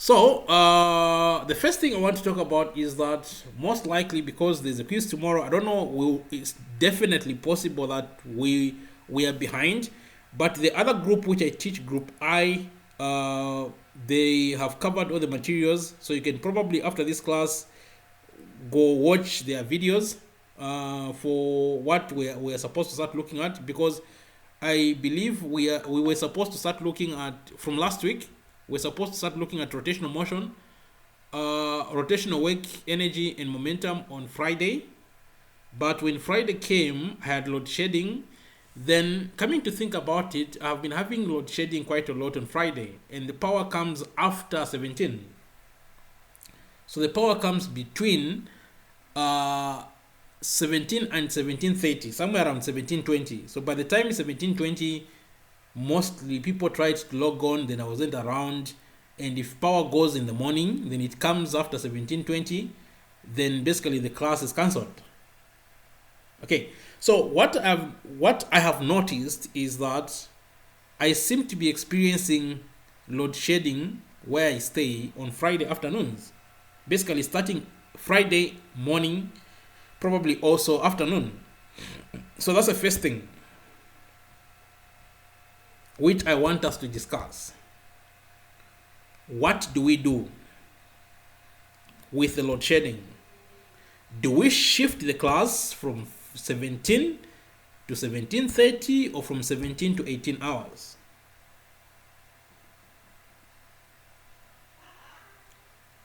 So, the first thing I want to talk about is that most likely because there's a quiz tomorrow, I don't know, it's definitely possible that we are behind. But the other group which I teach, Group I, they have covered all the materials. So you can probably, after this class, go watch their videos for what we are supposed to start looking at, because I believe we were supposed to start looking at from last week. We're supposed to start looking at rotational motion, rotational work, energy, and momentum on Friday. But when Friday came, I had load shedding. Then, coming to think about it, I've been having load shedding quite a lot on Friday, and the power comes after 17. So the power comes between 17 and 17:30, somewhere around 17:20. So by the time 17:20, mostly people tried to log on, then I wasn't around. And if power goes in the morning, then it comes after 17:20, then basically the class is cancelled. Okay, so what I have noticed is that I seem to be experiencing load shedding where I stay on Friday afternoons, basically starting Friday morning, probably also afternoon. So that's the first thing which I want us to discuss. What do we do with the load shedding? Do we shift the class from 17 to 17:30 or from 17 to 18 hours?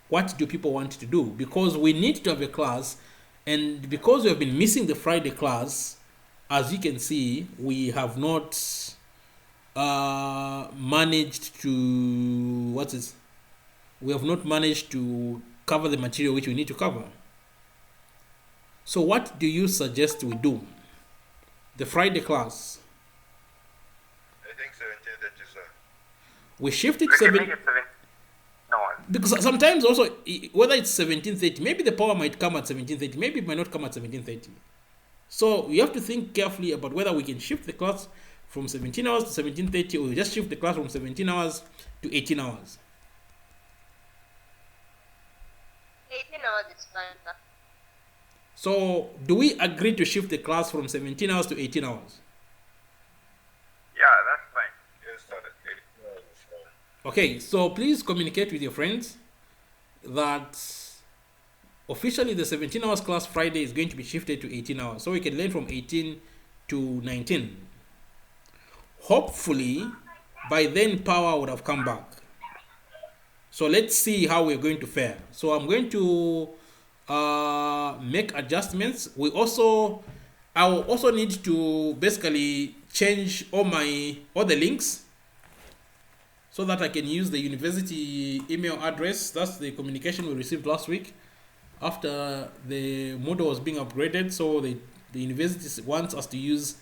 What do people want to do? Because we need to have a class, and because we have been missing the Friday class, as you can see, we have not managed to we have not managed to cover the material which we need to cover. So what do you suggest we do? The Friday class, I think 17:30, sir. we shift it We can 7 make it 7 hours. because sometimes also whether it's 17:30, maybe the power might come at 17:30, maybe it might not come at 17:30. So you have to think carefully about whether we can shift the class from 17 hours to 17:30, or we just shift the class from 17 hours to 18 hours. 18 hours is fine, sir. So do we agree to shift the class from 17 hours to 18 hours? Yeah, that's fine. Yes, sir. 18 hours is fine. Okay, so please communicate with your friends that officially the 17 hours class Friday is going to be shifted to 18 hours, so we can learn from 18 to 19. Hopefully by then power would have come back. So let's see how we're going to fare. So I'm going to make adjustments. I will also need to basically change all the links so that I can use the university email address. That's the communication we received last week after the Moodle was being upgraded. So the university wants us to use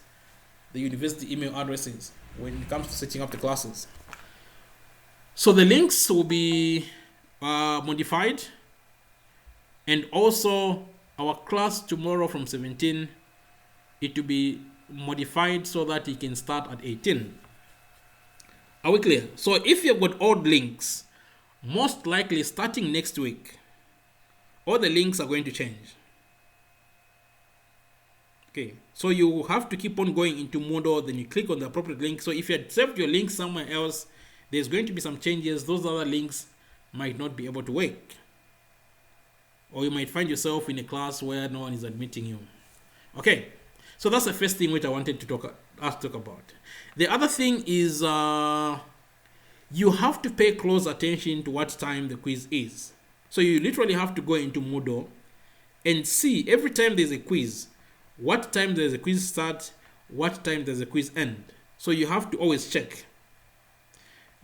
the university email addresses when it comes to setting up the classes. So the links will be modified, and also our class tomorrow from 17, it will be modified so that it can start at 18. Are we clear? So if you've got old links, most likely starting next week, all the links are going to change. Okay, so you have to keep on going into Moodle, then you click on the appropriate link. So if you had saved your link somewhere else, there's going to be some changes. Those other links might not be able to work, or you might find yourself in a class where no one is admitting you. Okay, so that's the first thing which I wanted to talk about. The other thing is you have to pay close attention to what time the quiz is. So you literally have to go into Moodle and see every time there's a quiz, what time does the quiz start, what time does the quiz end. So you have to always check.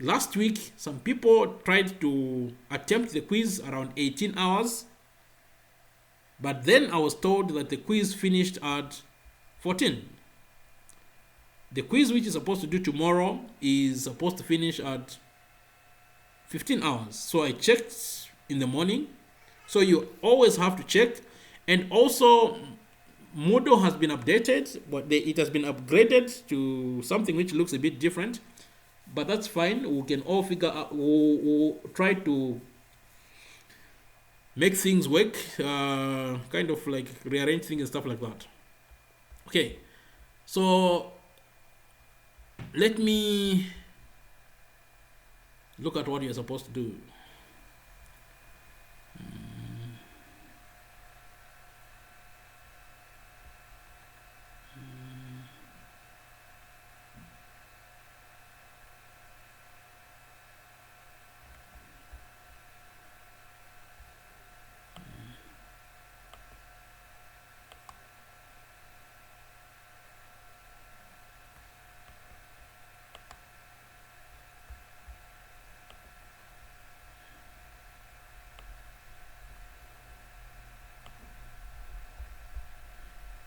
Last week, some people tried to attempt the quiz around 18 hours, but then I was told that the quiz finished at 14. The quiz which is supposed to do tomorrow is supposed to finish at 15 hours. So I checked in the morning. So you always have to check. And also, Moodle has been updated, but it has been upgraded to something which looks a bit different. but that's fine. We can all figure out. We'll try to make things work, kind of like rearrange things and stuff like that. Okay, so let me look at what you're supposed to do.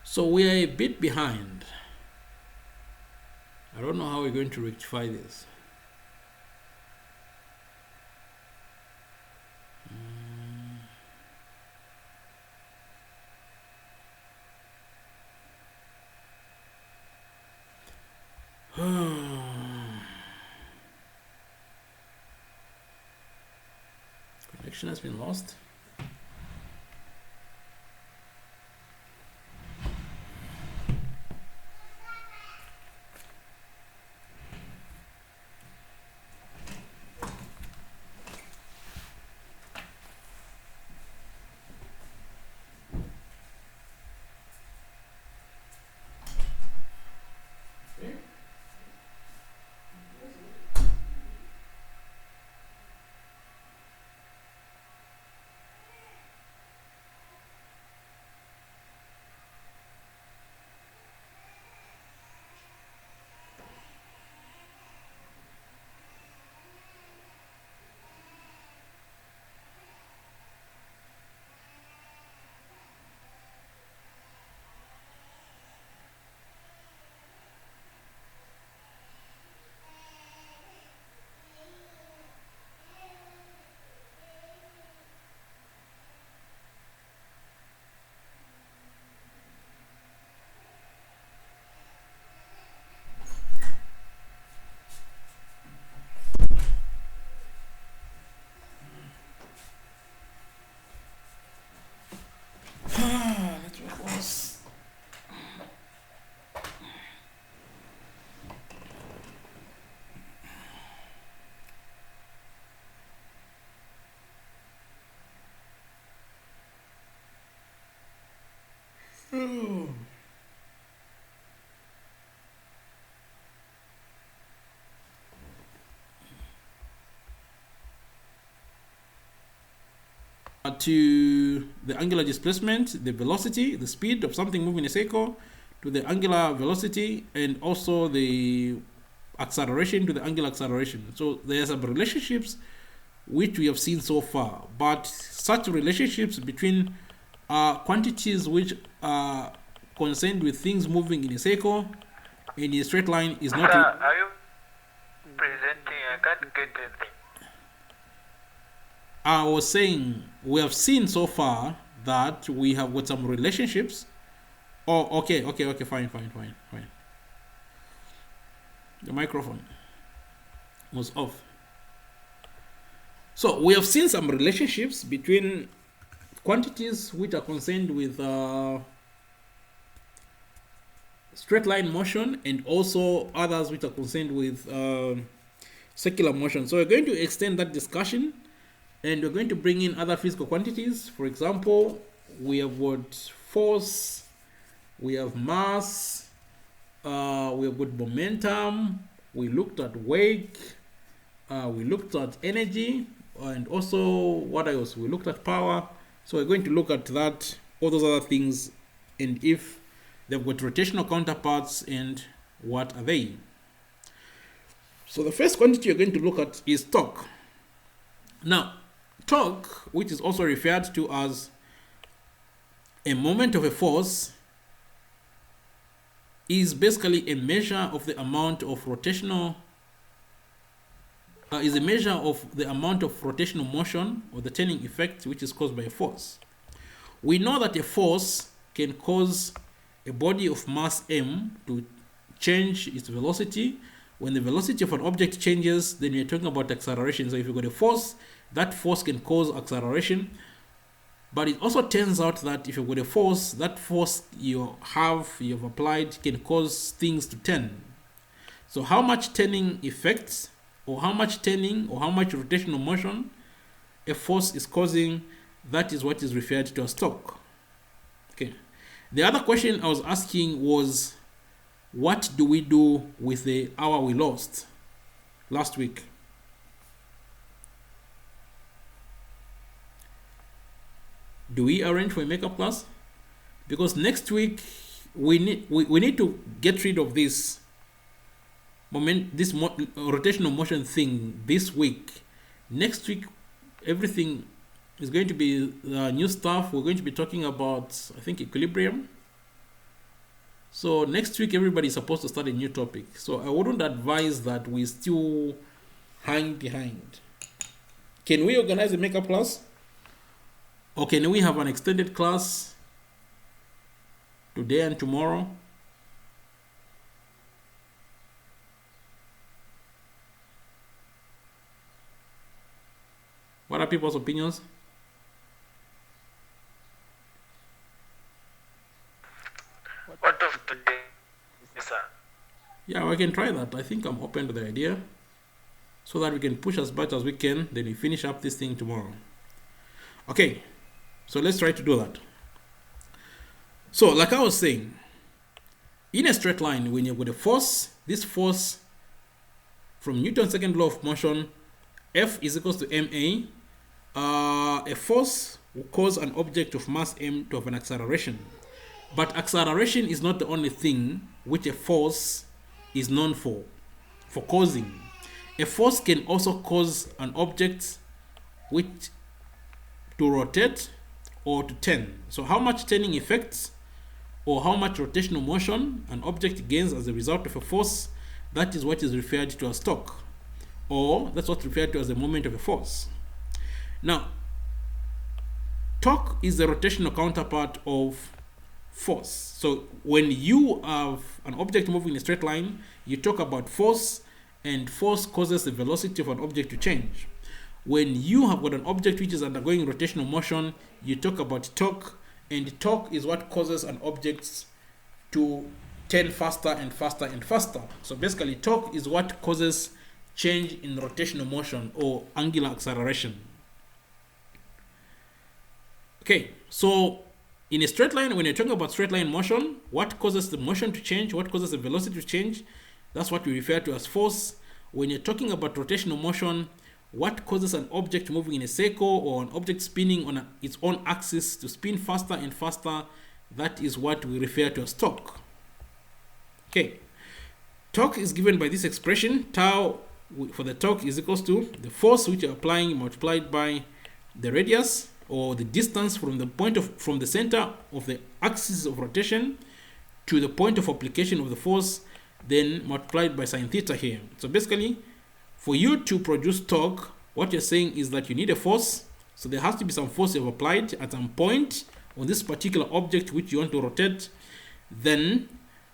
So we are a bit behind. I don't know how we're going to rectify this. Connection has been lost. Network was. To the angular displacement, the velocity, the speed of something moving in a circle, to the angular velocity, and also the acceleration to the angular acceleration. So there are some relationships which we have seen so far, but such relationships between quantities which are concerned with things moving in a circle in a straight line is not. Are you presenting? I can't get anything. I was saying we have seen so far that we have got some relationships. Oh, okay, fine. The microphone was off. So we have seen some relationships between quantities which are concerned with straight line motion and also others which are concerned with circular motion. So we're going to extend that discussion. And we're going to bring in other physical quantities. For example, we have got force, we have mass, we have got momentum, we looked at weight, we looked at energy, and also what else? We looked at power. So we're going to look at that, all those other things, and if they've got rotational counterparts and what are they. So the first quantity you're going to look at is torque. Now, torque, which is also referred to as a moment of a force, is basically a measure of the amount of rotational motion or the turning effect which is caused by a force. We know that a force can cause a body of mass m to change its velocity When the velocity of an object changes, then we're talking about acceleration. So if you've got a force, that force can cause acceleration. But it also turns out that if you've got a force, that force you've applied can cause things to turn. So how much turning effects, or how much turning, or how much rotational motion a force is causing, that is what is referred to as torque. Okay. The other question I was asking was, what do we do with the hour we lost last week? Do we arrange for a makeup class? Because next week we need to get rid of this rotational motion thing this week. Next week, everything is going to be new stuff. We're going to be talking about, I think, equilibrium. So next week, everybody's supposed to start a new topic. So I wouldn't advise that we still hang behind. Can we organize a makeup class? Or can we have an extended class today and tomorrow? What are people's opinions? What of today, sir? Yeah, we can try that. I think I'm open to the idea, so that we can push as much as we can, then we finish up this thing tomorrow. Okay, so let's try to do that. So like I was saying, in a straight line, when you've got a force, this force from Newton's second law of motion, F is equals to ma. A force will cause an object of mass m to have an acceleration. But acceleration is not the only thing which a force is known for causing. A force can also cause an object which to rotate or to turn. So how much turning effects or how much rotational motion an object gains as a result of a force, that is what is referred to as torque, or that's what's referred to as the moment of a force. Now, torque is the rotational counterpart of force. So when you have an object moving in a straight line, you talk about force, and force causes the velocity of an object to change. When you have got an object which is undergoing rotational motion, you talk about torque, and torque is what causes an object to turn faster and faster and faster. So basically, torque is what causes change in rotational motion or angular acceleration. Okay, so in a straight line, when you're talking about straight line motion, what causes the motion to change, what causes the velocity to change, that's what we refer to as force. When you're talking about rotational motion, what causes an object moving in a circle or an object spinning on its own axis to spin faster and faster, that is what we refer to as torque. Okay, torque is given by this expression. Tau for the torque is equals to the force which you're applying multiplied by the radius, or the distance from the center of the axis of rotation to the point of application of the force, then multiplied by sine theta here. So basically, for you to produce torque, what you're saying is that you need a force. So there has to be some force you've applied at some point on this particular object which you want to rotate. Then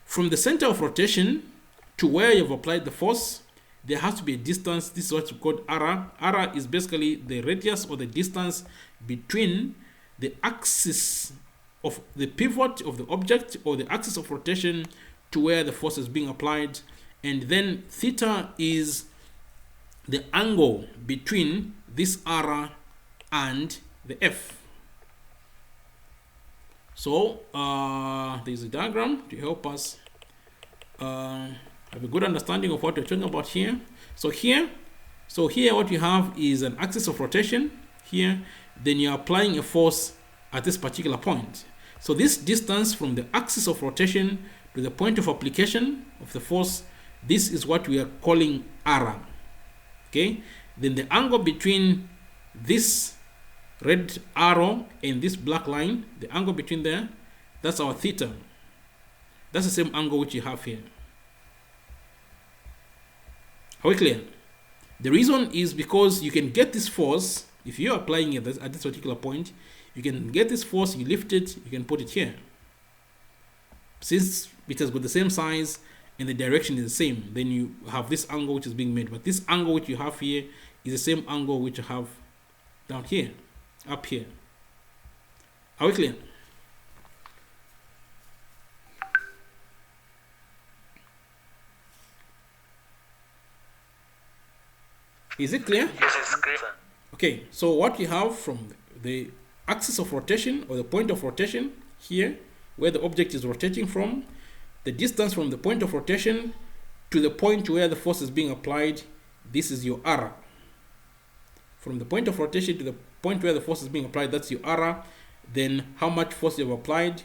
from the center of rotation to where you've applied the force, there has to be a distance. This is what's called r. R is basically the radius or the distance between the axis of the pivot of the object or the axis of rotation to where the force is being applied. And then theta is the angle between this r and the f. So there's a diagram to help us have a good understanding of what we're talking about here. So here what you have is an axis of rotation here. Then you're applying a force at this particular point. So this distance from the axis of rotation to the point of application of the force, this is what we are calling r. Okay, then the angle between this red arrow and this black line, the angle between there, that's our theta. That's the same angle which you have here. Are we clear? The reason is because you can get this force, if you're applying it at this particular point, you can get this force, you lift it, you can put it here. Since it has got the same size and the direction is the same, then you have this angle which is being made. But this angle which you have here is the same angle which you have down here, up here. Are we clear? Is it clear? Yes, it's clear, sir. Okay, so what you have from the axis of rotation, or the point of rotation here, where the object is rotating from, the distance from the point of rotation to the point where the force is being applied, this is your R. From the point of rotation to the point where the force is being applied, that's your R. Then how much force you have applied,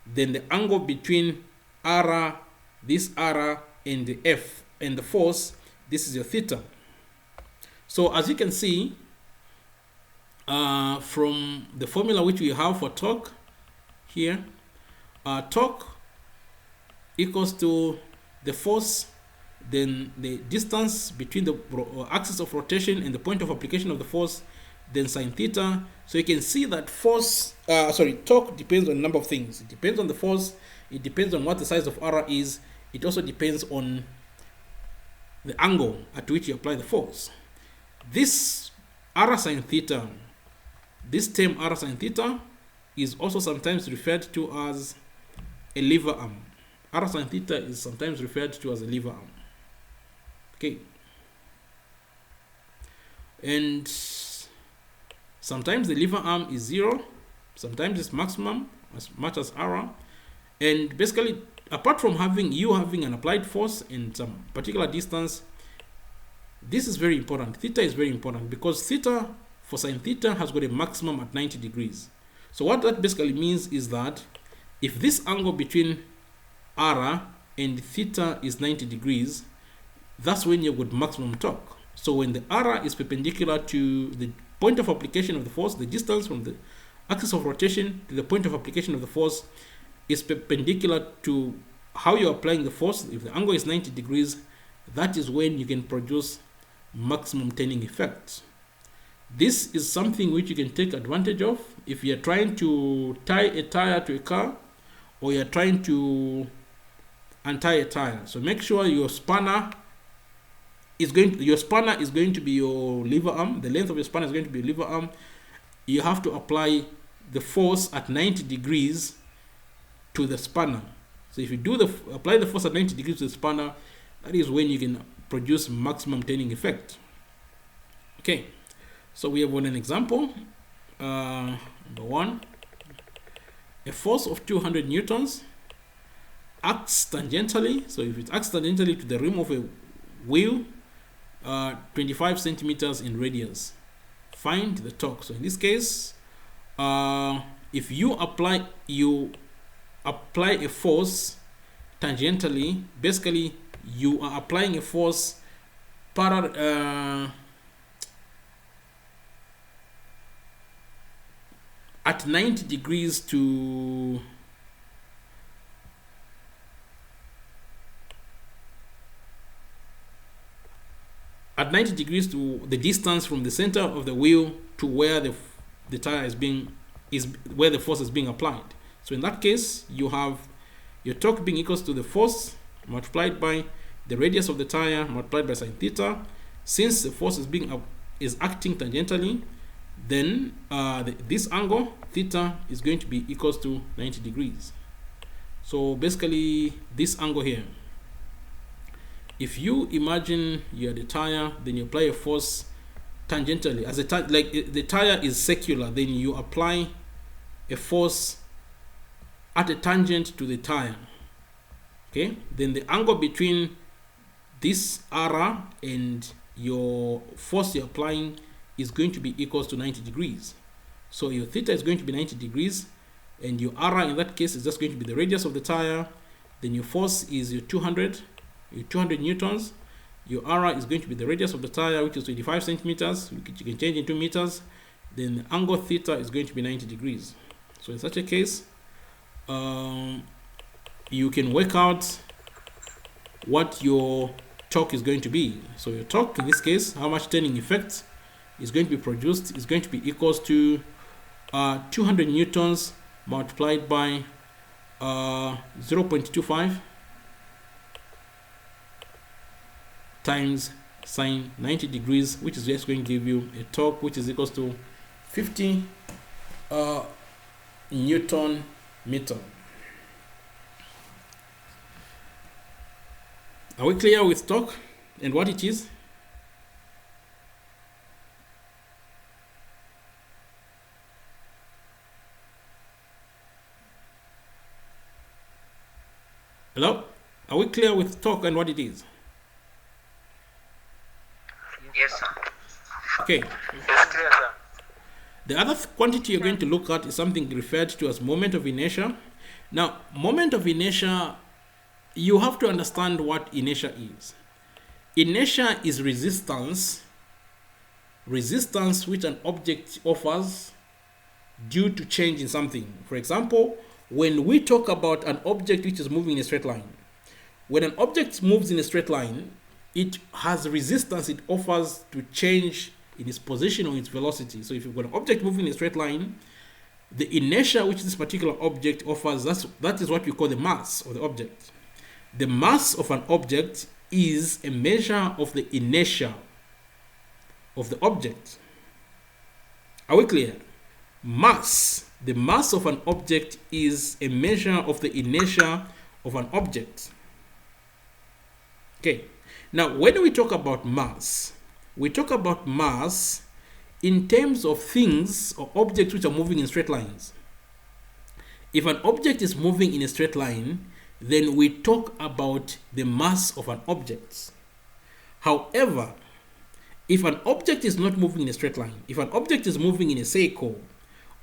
then the angle between R, this R, and the F, and the force, this is your theta. So as you can see, from the formula which we have for torque here, torque equals to the force, then the distance between the axis of rotation and the point of application of the force, then sine theta. So you can see that torque depends on a number of things. It depends on the force, it depends on what the size of R is, it also depends on the angle at which you apply the force. This R sine theta, this term R sine theta, is also sometimes referred to as a lever arm. R sine theta is sometimes referred to as a lever arm. Okay. And sometimes the lever arm is 0, sometimes it's maximum as much as R. And basically, apart from having an applied force in some particular distance, this is very important. Theta is very important because theta for sine theta has got a maximum at 90 degrees. So what that basically means is that if this angle between R and theta is 90 degrees, that's when you've got maximum torque. So when the R is perpendicular to the point of application of the force, the distance from the axis of rotation to the point of application of the force is perpendicular to how you're applying the force. If the angle is 90 degrees, that is when you can produce maximum turning effect. This is something which you can take advantage of if you're trying to tie a tire to a car, or you're trying to untie a tire. So make sure your spanner is going to be your lever arm. The length of your spanner is going to be your lever arm. You have to apply the force at 90 degrees to the spanner. So if you apply the force at 90 degrees to the spanner, that is when you can produce maximum turning effect. Okay, so we have an example. Number 1, a force of 200 newtons acts tangentially. So if it acts tangentially to the rim of a wheel, 25 centimeters in radius, find the torque. So in this case, if you apply a force tangentially, basically you are applying a force at 90 degrees to the distance from the center of the wheel to where the tire is where the force is being applied. So in that case, you have your torque being equals to the force multiplied by the radius of the tire multiplied by sine theta. Since the force is acting tangentially, then this angle theta is going to be equals to 90 degrees. So basically, this angle here, if you imagine you're the tire, then you apply a force tangentially. As the tire is circular, then you apply a force at a tangent to the tire. Okay, then the angle between this R and your force you're applying is going to be equals to 90 degrees. So your theta is going to be 90 degrees, and your R in that case is just going to be the radius of the tire. Then your force is your 200 newtons. Your R is going to be the radius of the tire, which is 25 centimeters, which you can change into meters. Then the angle theta is going to be 90 degrees. So in such a case, you can work out what your torque is going to be. So your torque in this case, how much turning effect is going to be produced, is going to be equals to 200 newtons multiplied by 0.25 times sine 90 degrees, which is just going to give you a torque which is equals to 50 Newton meter. Are we clear with torque and what it is? Hello? Are we clear with torque and what it is? Yes, sir. Okay. It's clear, sir. The other quantity you're going to look at is something referred to as moment of inertia. Now, moment of inertia, you have to understand what inertia is. Inertia is resistance which an object offers due to change in something. For example, when we talk about an object which is moving in a straight line, when an object moves in a straight line, it has resistance it offers to change in its position or its velocity. So if you've got an object moving in a straight line, the inertia which this particular object offers, that is what we call the mass of the object. The mass of an object is a measure of the inertia of the object. Are we clear? Mass, the mass of an object is a measure of the inertia of an object. Okay. Now, when we talk about mass, we talk about mass in terms of things or objects which are moving in straight lines. If an object is moving in a straight line, then we talk about the mass of an object. However, if an object is not moving in a straight line, if an object is moving in a circle,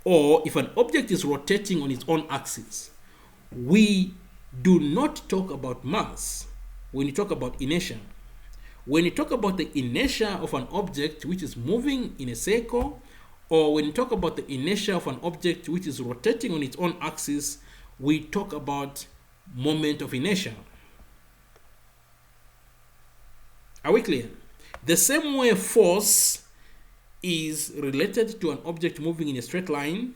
or if an object is rotating on its own axis, we do not talk about mass when you talk about inertia. When you talk about the inertia of an object which is moving in a circle, or when you talk about the inertia of an object which is rotating on its own axis, we talk about moment of inertia. Are we clear? The same way force is related to an object moving in a straight line,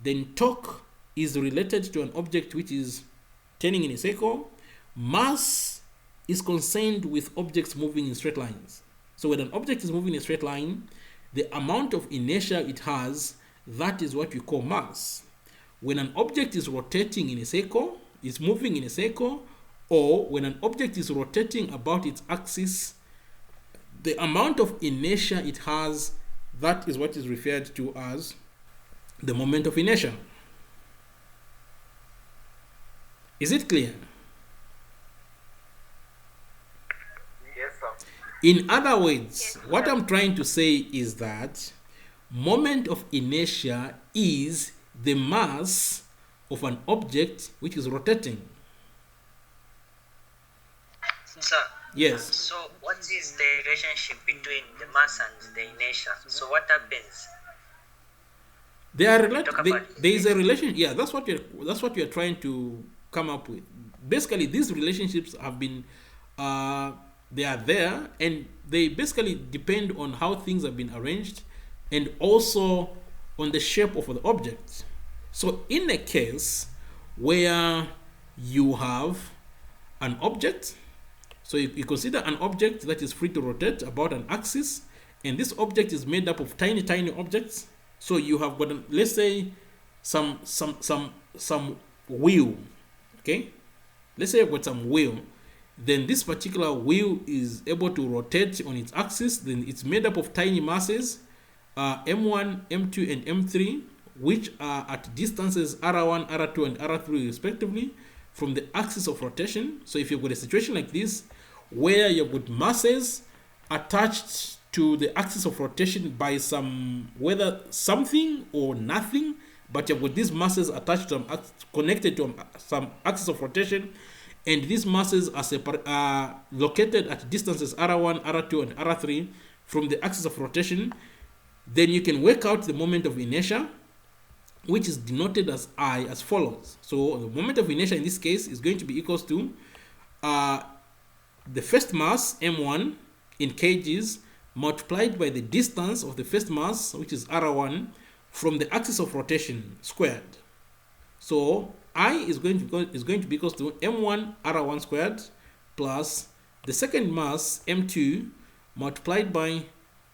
then torque is related to an object which is turning in a circle. Mass is concerned with objects moving in straight lines. So when an object is moving in a straight line, the amount of inertia it has, that is what we call mass. When an object is rotating in a circle, is moving in a circle, or when an object is rotating about its axis, the amount of inertia it has, that is what is referred to as the moment of inertia. Is it clear? Yes, sir. In other words, what I'm trying to say is that moment of inertia is the mass of an object which is rotating. Sir, Yes. so what is the relationship between the mass and the inertia? So what happens? They are related. Talk about There is a relation. Yeah, that's what you're trying to come up with. Basically, these relationships have been, they are there, and they basically depend on how things have been arranged, and also on the shape of the object. So, in a case where you have an object, so you consider an object that is free to rotate about an axis, and this object is made up of tiny objects. So you have got, let's say, some wheel. Okay, let's say I've got some wheel. Then this particular wheel is able to rotate on its axis. Then it's made up of tiny masses, M1, M2, and M3, which are at distances R1, R2, and R3 respectively from the axis of rotation. So if you've got a situation like this, where you've got masses attached to the axis of rotation by some, whether something or nothing, but you've got these masses attached to connected to some axis of rotation, and these masses are located at distances R1, R2, and R3 from the axis of rotation, then you can work out the moment of inertia, which is denoted as I as follows. So the moment of inertia in this case is going to be equals to the first mass, M1, in kgs, multiplied by the distance of the first mass, which is R1, from the axis of rotation squared. So I is going to be equals to M1 R1 squared plus the second mass m2 multiplied by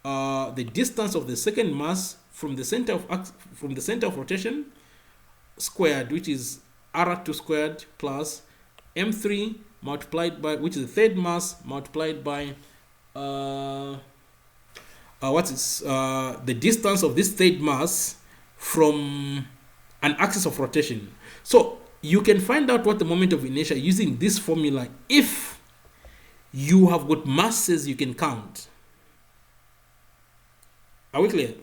the distance of the second mass from the center of rotation squared, which is r2 squared, plus m3 multiplied by, which is the third mass, multiplied by the distance of this third mass from an axis of rotation. So you can find out what the moment of inertia using this formula if you have got masses you can count. Are we clear?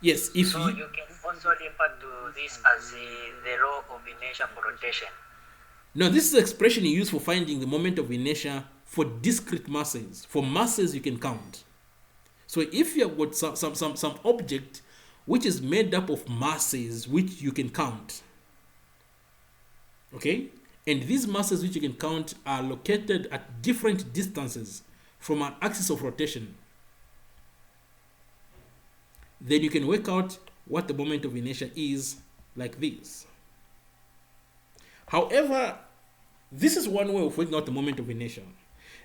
Yes. If so you can also refer to this as the law of inertia for rotation. No, this is the expression you use for finding the moment of inertia for discrete masses. For masses you can count. So if you have got some object which is made up of masses which you can count, okay, and these masses which you can count are located at different distances from an axis of rotation, then you can work out what the moment of inertia is like this. However, this is one way of working out the moment of inertia.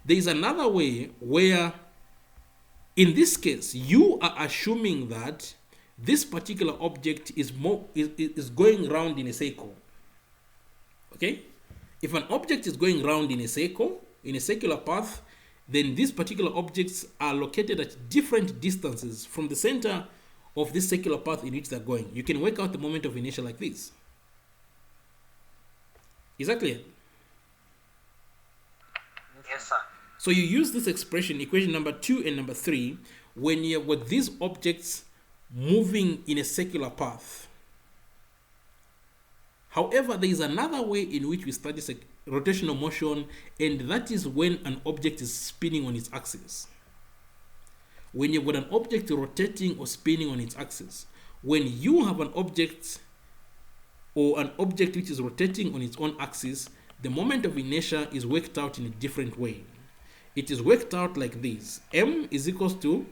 There is another way where, in this case, you are assuming that this particular object is going round in a circle. Okay? If an object is going round in a circle, in a circular path, then these particular objects are located at different distances from the center of this circular path in which they're going. You can work out the moment of inertia like this. Is that clear? Yes, sir. So you use this expression, equation number 2 and number 3, when you're with these objects moving in a circular path. However, there is another way in which we study rotational motion, and that is when an object is spinning on its axis. When you've got an object rotating or spinning on its axis, when you have an object or an object which is rotating on its own axis, the moment of inertia is worked out in a different way. It is worked out like this. M is equals to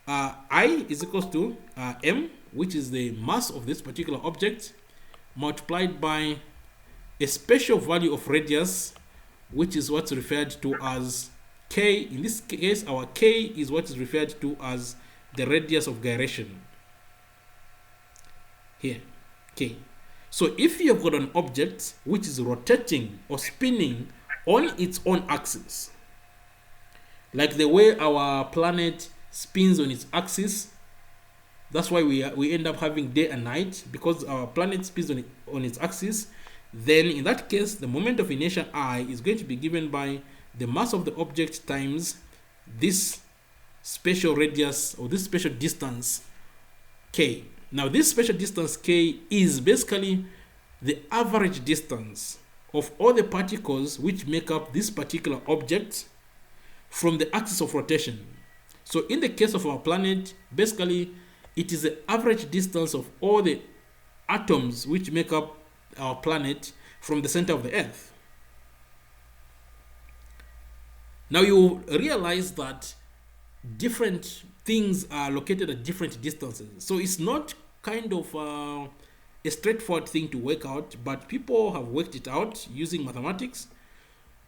I is equals to M, which is the mass of this particular object, multiplied by a special value of radius, which is what's referred to as K. In this case, our K is what is referred to as the radius of gyration. Here, K. So if you have got an object which is rotating or spinning on its own axis, like the way our planet spins on its axis, that's why we end up having day and night, because our planet spins on its axis, then in that case, the moment of inertia I is going to be given by the mass of the object times this special radius or this special distance K. Now this special distance K is basically the average distance of all the particles which make up this particular object from the axis of rotation. So in the case of our planet, basically it is the average distance of all the atoms which make up our planet from the center of the Earth. Now you realize that different things are located at different distances. So it's not kind of a straightforward thing to work out, but people have worked it out using mathematics.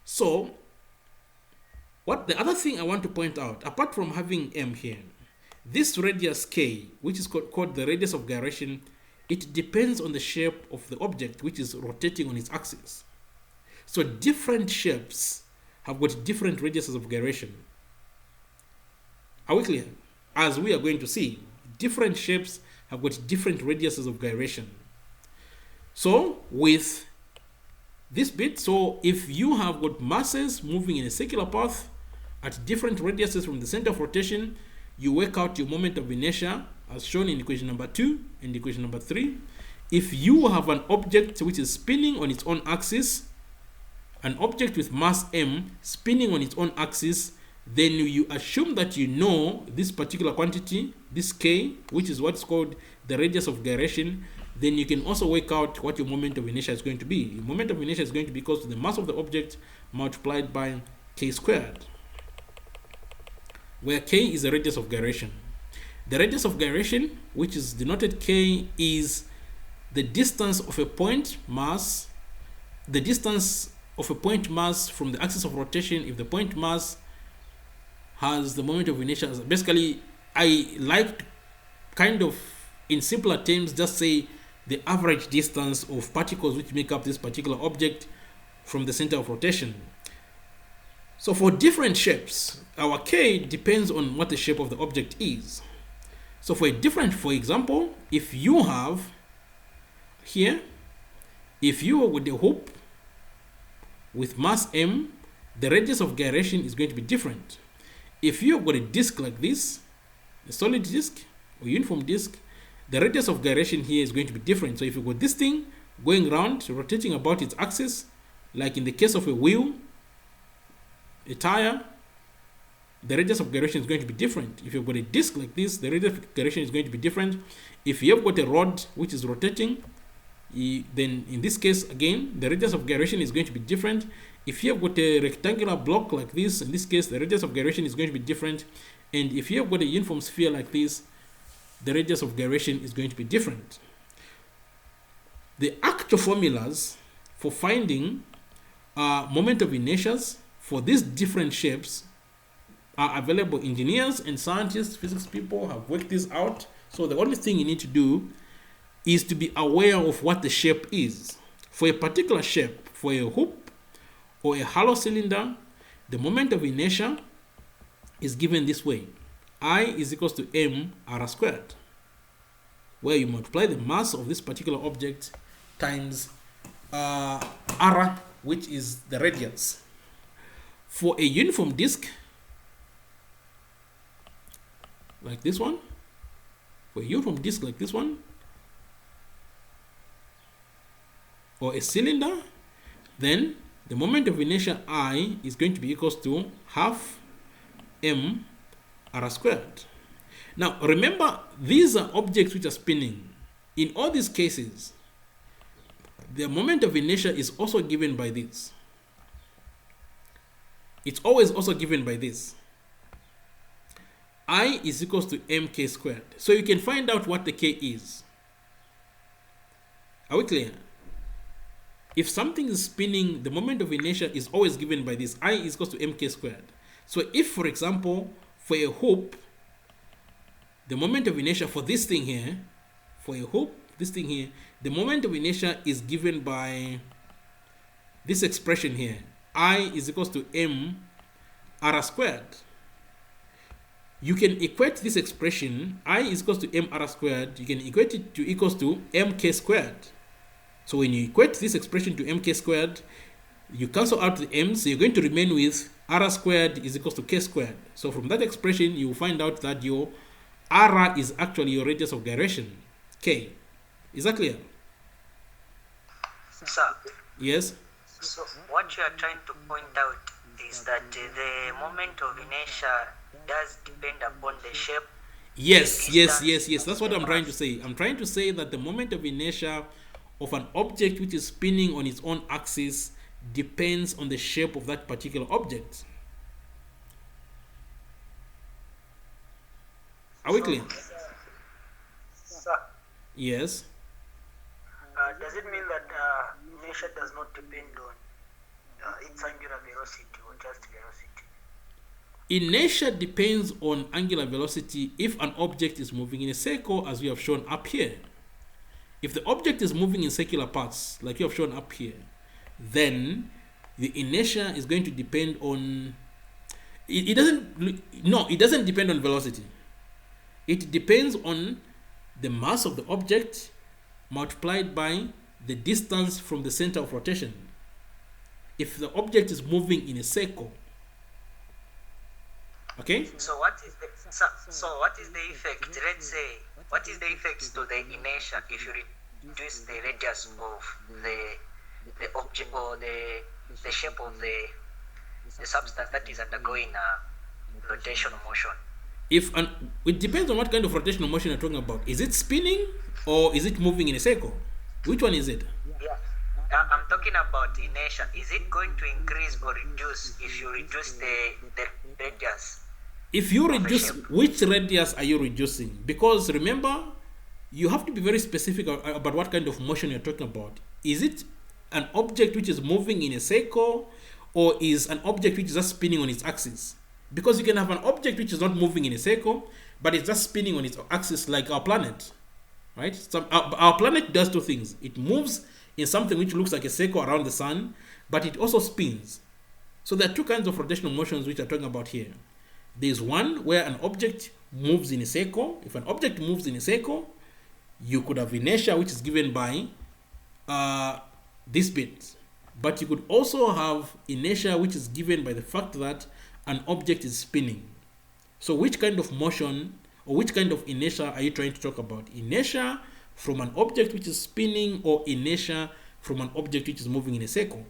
So what the other thing I want to point out, apart from having M here, this radius K, which is called the radius of gyration, it depends on the shape of the object which is rotating on its axis. So different shapes have got different radiuses of gyration. Are we clear? As we are going to see, different shapes have got different radiuses of gyration. So with this bit, so if you have got masses moving in a circular path at different radiuses from the center of rotation, you work out your moment of inertia as shown in equation number 2 and equation number 3. If you have an object which is spinning on its own axis, an object with mass m spinning on its own axis, then you assume that you know this particular quantity, this K, which is what's called the radius of gyration. Then you can also work out what your moment of inertia is going to be. Your moment of inertia is going to be equal to the mass of the object multiplied by K squared, where K is the radius of gyration. The radius of gyration, which is denoted K, is the distance of a point mass, the distance of a point mass from the axis of rotation if the point mass has the moment of inertia. Basically, I like to kind of, in simpler terms, just say the average distance of particles which make up this particular object from the center of rotation. So for different shapes, our K depends on what the shape of the object is. So for example, if you have here, if you are with a hoop with mass M, the radius of gyration is going to be different. If you've got a disk like this, a solid disk or uniform disk, the radius of gyration here is going to be different. So if you've got this thing going around, rotating about its axis, like in the case of a wheel, a tire, the radius of gyration is going to be different. If you've got a disk like this, the radius of gyration is going to be different. If you've got a rod which is rotating, then in this case, again, the radius of gyration is going to be different. If you've got a rectangular block like this, in this case, the radius of gyration is going to be different. And if you've got a uniform sphere like this, the radius of gyration is going to be different. The actual formulas for finding moment of inertias for these different shapes are available. Engineers and scientists, physics people have worked this out. So the only thing you need to do is to be aware of what the shape is. For a particular shape, for a hoop or a hollow cylinder, the moment of inertia is given this way. I is equals to m r squared, where you multiply the mass of this particular object times r, which is the radius. For a uniform disk, like this one, for a uniform disk like this one, or a cylinder, then the moment of inertia I is going to be equals to half m r squared. Now remember, these are objects which are spinning. In all these cases, the moment of inertia is also given by this. It's always also given by this. I is equals to mk squared. So you can find out what the k is. Are we clear? If something is spinning, the moment of inertia is always given by this. I is equals to mk squared. So if, for example, for a hoop, the moment of inertia for this thing here, for a hoop, this thing here, the moment of inertia is given by this expression here. I is equals to m r squared. You can equate this expression, I is equals to m r squared, you can equate it to equals to mk squared. So when you equate this expression to mk squared, you cancel out the m, so you're going to remain with r squared is equals to k squared. So from that expression, you will find out that your r is actually your radius of gyration, k. Is that clear? Sir, Yes? so what you are trying to point out is that the moment of inertia does depend upon the shape. Yes. That's what I'm trying to say. I'm trying to say that the moment of inertia of an object which is spinning on its own axis depends on the shape of that particular object. Are we clear? Sir, Yes. does it mean that inertia does not depend on its angular velocity or just velocity? Inertia depends on angular velocity if an object is moving in a circle, as we have shown up here. If the object is moving in circular paths, like you have shown up here, then the inertia is going to depend on... It doesn't depend on velocity. It depends on the mass of the object multiplied by the distance from the center of rotation. If the object is moving in a circle, okay? So what is the effect? Let's say, what is the effect to the inertia if you reduce the radius of the object or the shape of the substance that is undergoing a rotational motion? It depends on what kind of rotational motion you're talking about. Is it spinning or is it moving in a circle? Which one is it? Yeah, I'm talking about inertia. Is it going to increase or reduce if you reduce the radius? If you reduce, which radius are you reducing? Because remember, you have to be very specific about what kind of motion you're talking about. Is it an object which is moving in a circle, or is an object which is just spinning on its axis? Because you can have an object which is not moving in a circle, but it's just spinning on its axis, like our planet, right? So our planet does two things. It moves in something which looks like a circle around the sun, but it also spins. So there are two kinds of rotational motions which I'm talking about here. There's one where an object moves in a circle. If an object moves in a circle, you could have inertia, which is given by this bit. But you could also have inertia, which is given by the fact that an object is spinning. So which kind of motion or which kind of inertia are you trying to talk about? Inertia from an object which is spinning, or inertia from an object which is moving in a circle?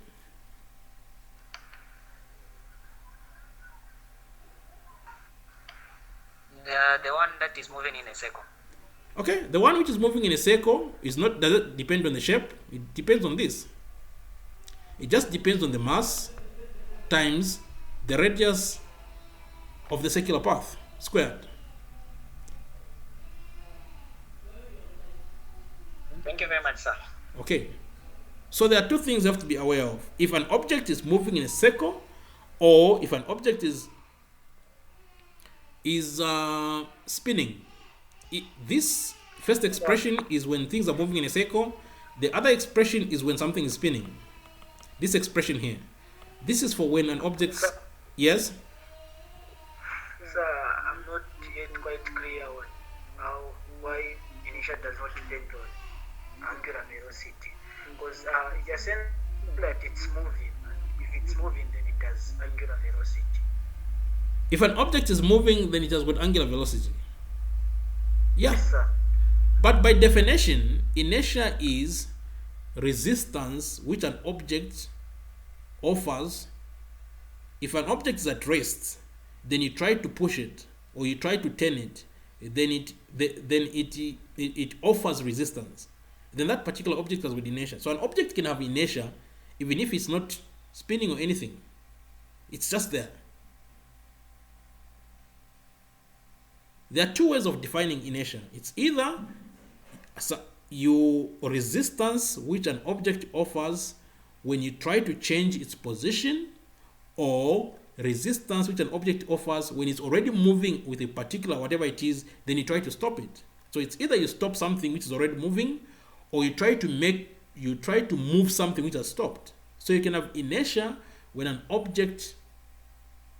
The one that is moving in a circle. Okay, the one which is moving in a circle doesn't depend on the shape. It depends on this. It just depends on the mass times the radius of the circular path squared. Thank you very much, sir. Okay, so there are two things you have to be aware of. If an object is moving in a circle, or if an object is spinning. This first expression is when things are moving in a circle. The other expression is when something is spinning. This expression here. This is for when an object... Yes? Sir, I'm not yet quite clear on why inertia does not depend on angular velocity. Because you're saying that it's moving. If it's moving, then it has angular velocity. If an object is moving, then it has got angular velocity. Yeah. Yes, sir. But by definition, inertia is resistance which an object offers. If an object is at rest, then you try to push it or you try to turn it, then it offers resistance. Then that particular object has got inertia. So an object can have inertia even if it's not spinning or anything. It's just there. There are two ways of defining inertia. It's either your resistance which an object offers when you try to change its position, or resistance which an object offers when it's already moving with a particular whatever it is, then you try to stop it. So it's either you stop something which is already moving, or you try to move something which has stopped. So you can have inertia when an object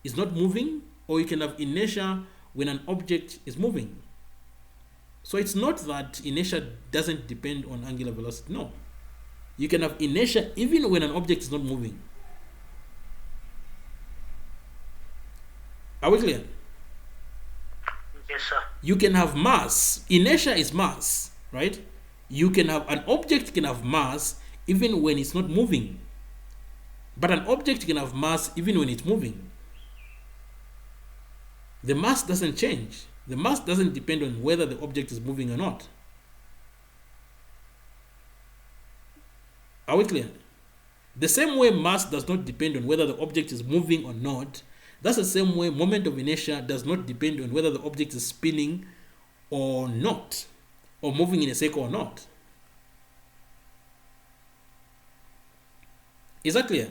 is not moving, or you can have inertia when an object is moving. So it's not that inertia doesn't depend on angular velocity. No. You can have inertia even when an object is not moving. Are we clear? Yes, sir. You can have mass. Inertia is mass, right? You can have an object can have mass even when it's not moving. But an object can have mass even when it's moving. The mass doesn't change. The mass doesn't depend on whether the object is moving or not. Are we clear? The same way mass does not depend on whether the object is moving or not, that's the same way moment of inertia does not depend on whether the object is spinning or not, or moving in a circle or not. Is that clear?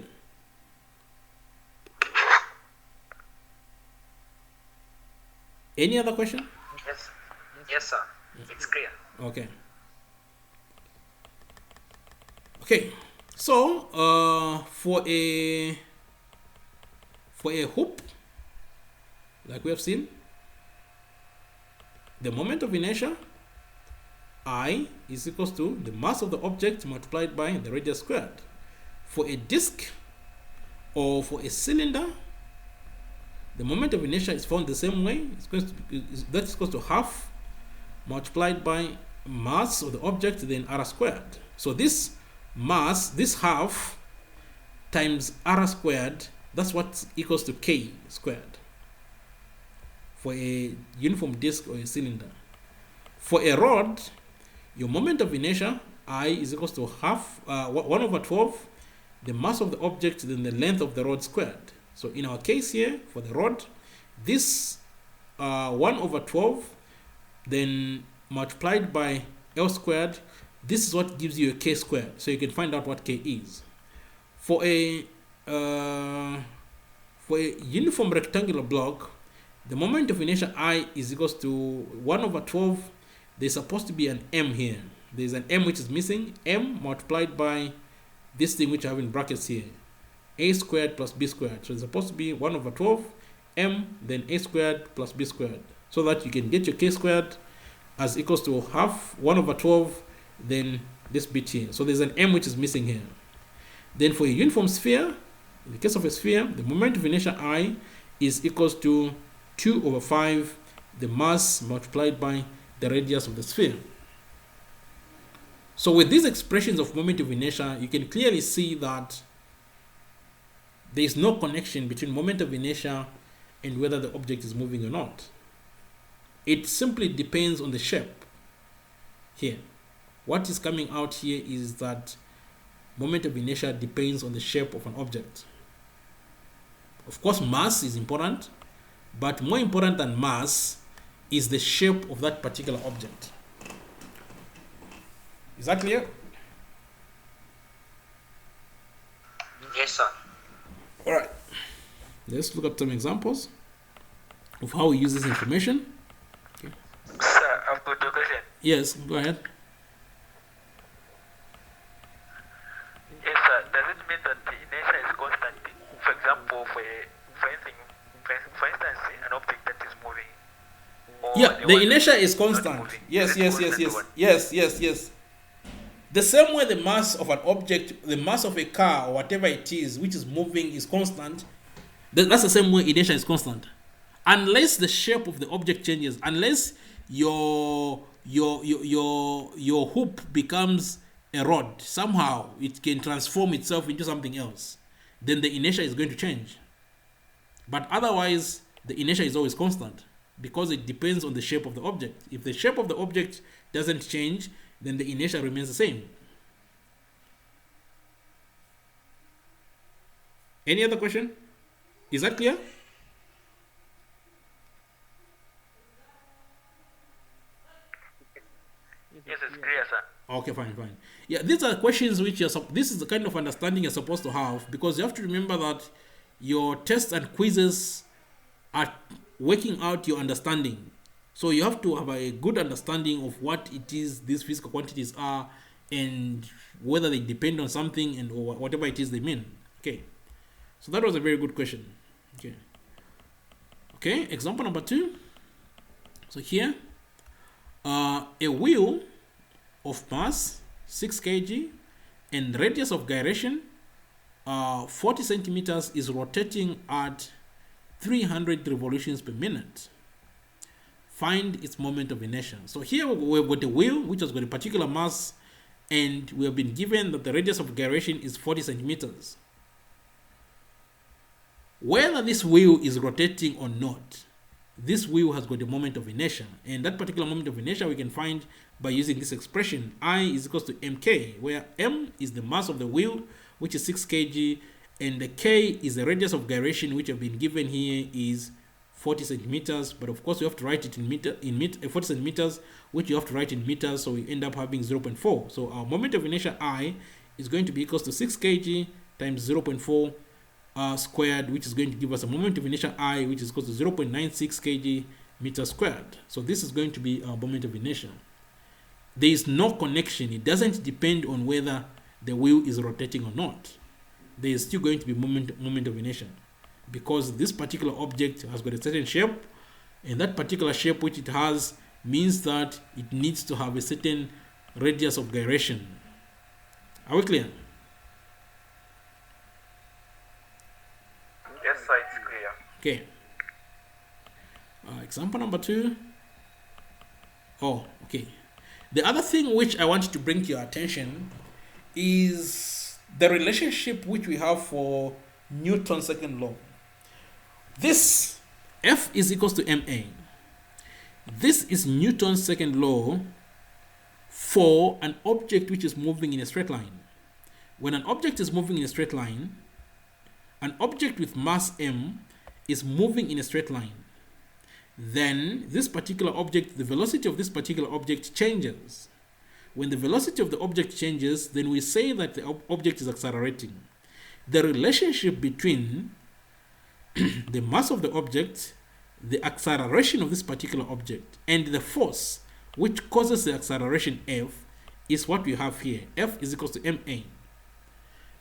Any other question? Yes. Yes, sir. It's clear. Okay. Okay. So for a hoop, like we have seen, the moment of inertia I is equals to the mass of the object multiplied by the radius squared. For a disk or for a cylinder, the moment of inertia is found the same way. That is equal to half multiplied by mass of the object, then r squared. So this mass, this half times r squared, that's what equals to k squared for a uniform disk or a cylinder. For a rod, your moment of inertia I is equals to half 1 over 12 the mass of the object, then the length of the rod squared. So in our case here, for the rod, this 1 over 12, then multiplied by L squared, This is what gives you a k squared. So you can find out what k is. For a uniform rectangular block, the moment of inertia I is equals to 1 over 12. There's supposed to be an m here. There's an m which is missing. M multiplied by this thing which I have in brackets here. A squared plus b squared. So it's supposed to be 1 over 12 m, then a squared plus b squared. So that you can get your k squared as equals to half 1 over 12, then this bit here. So there's an m which is missing here. Then for a uniform sphere, in the case of a sphere, the moment of inertia I is equals to 2 over 5, the mass multiplied by the radius of the sphere. So with these expressions of moment of inertia, you can clearly see that there is no connection between moment of inertia and whether the object is moving or not. It simply depends on the shape here. What is coming out here is that moment of inertia depends on the shape of an object. Of course, mass is important, but more important than mass is the shape of that particular object. Is that clear? Yes, sir. All right. Let's look at some examples of how we use this information. Okay. Sir, I've got a question. Yes, go ahead. Yes, sir. Does it mean that the inertia is constant? For example, for instance, an object that is moving. Yeah, the inertia is constant. Yes. The same way the mass of an object, the mass of a car or whatever it is which is moving is constant, that's the same way inertia is constant. Unless the shape of the object changes, unless your hoop becomes a rod, somehow it can transform itself into something else, then the inertia is going to change. But otherwise, the inertia is always constant because it depends on the shape of the object. If the shape of the object doesn't change, then the inertia remains the same. Any other question? Is that clear? Yes, it's clear, sir. Okay, fine. Yeah, these are questions which this is the kind of understanding you're supposed to have, because you have to remember that your tests and quizzes are working out your understanding. So you have to have a good understanding of what it is these physical quantities are and whether they depend on something and or whatever it is they mean. Okay. So that was a very good question. Okay, example number 2. So here, a wheel of mass 6 kg and radius of gyration 40 centimeters is rotating at 300 revolutions per minute. Find its moment of inertia. So here we've got a wheel which has got a particular mass, and we have been given that the radius of gyration is 40 centimeters. Whether this wheel is rotating or not, this wheel has got a moment of inertia, and that particular moment of inertia we can find by using this expression: I is equals to mk, where m is the mass of the wheel, which is 6 kg, and the k is the radius of gyration, which have been given here is 40 centimeters. But of course, you have to write it in 40 centimeters, which you have to write in meters, so we end up having 0.4. So our moment of inertia I is going to be equals to 6 kg times 0.4 squared, which is going to give us a moment of inertia I, which is equal to 0.96 kg meters squared. So this is going to be our moment of inertia. There is no connection. It doesn't depend on whether the wheel is rotating or not. There is still going to be moment of inertia, because this particular object has got a certain shape, and that particular shape which it has means that it needs to have a certain radius of gyration. Are we clear? Yes, sir, it's clear. Okay. Example number 2. Okay. The other thing which I want to bring to your attention is the relationship which we have for Newton's second law. This F is equals to ma. This is Newton's second law for an object which is moving in a straight line. When an object is moving in a straight line, an object with mass m is moving in a straight line, then this particular object, the velocity of this particular object changes. when the velocity of the object changes, then we say that the object is accelerating. The relationship between the mass of the object, the acceleration of this particular object, and the force which causes the acceleration F is what we have here. F is equal to ma.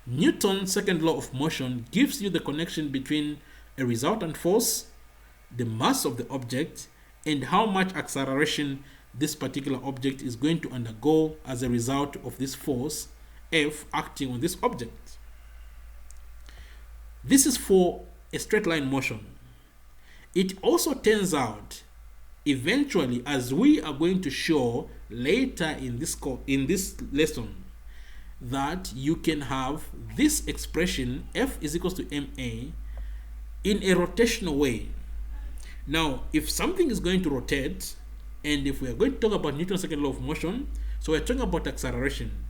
Newton's second law of motion gives you the connection between a resultant force, the mass of the object, and how much acceleration this particular object is going to undergo as a result of this force F acting on this object. This is for a straight line motion. It also turns out eventually, as we are going to show later in this lesson, that you can have this expression F is equals to ma in a rotational way. Now, if something is going to rotate, and if we are going to talk about Newton's second law of motion, so we're talking about acceleration.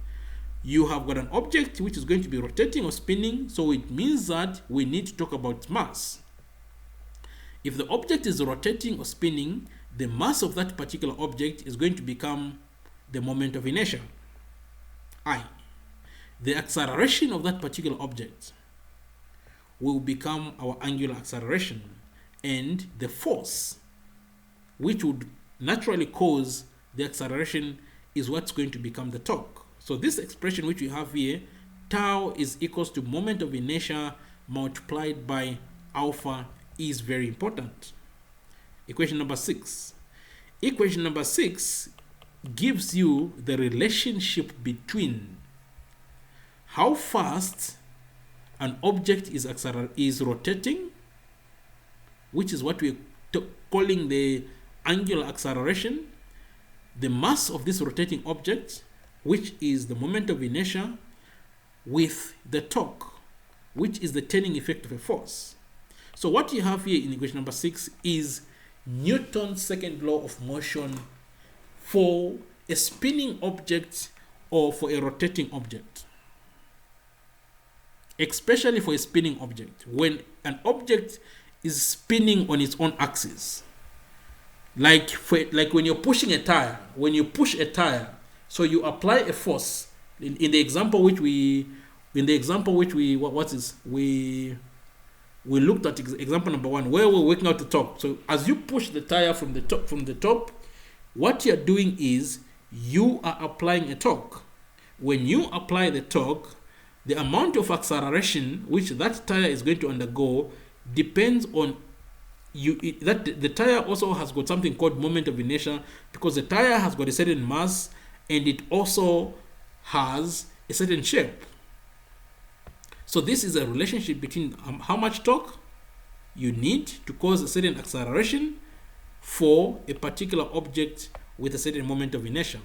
You have got an object which is going to be rotating or spinning, so it means that we need to talk about mass. If the object is rotating or spinning, the mass of that particular object is going to become the moment of inertia, I. The acceleration of that particular object will become our angular acceleration, and the force which would naturally cause the acceleration is what's going to become the torque. So this expression which we have here, tau is equals to moment of inertia multiplied by alpha, is very important. Equation number 6. Equation number 6 gives you the relationship between how fast an object is rotating, which is what we're calling the angular acceleration, the mass of this rotating object, which is the moment of inertia, with the torque, which is the turning effect of a force. So what you have here in equation number 6 is Newton's second law of motion for a spinning object or for a rotating object. Especially for a spinning object. When an object is spinning on its own axis, like when you're pushing a tire, when you push a tire, so you apply a force. In the example which we looked at example number 1, where we're working out the torque. So as you push the tire from the top, what you're doing is you are applying a torque. When you apply the torque, the amount of acceleration which that tire is going to undergo depends on that the tire also has got something called moment of inertia, because the tire has got a certain mass and it also has a certain shape. So this is a relationship between how much torque you need to cause a certain acceleration for a particular object with a certain moment of inertia.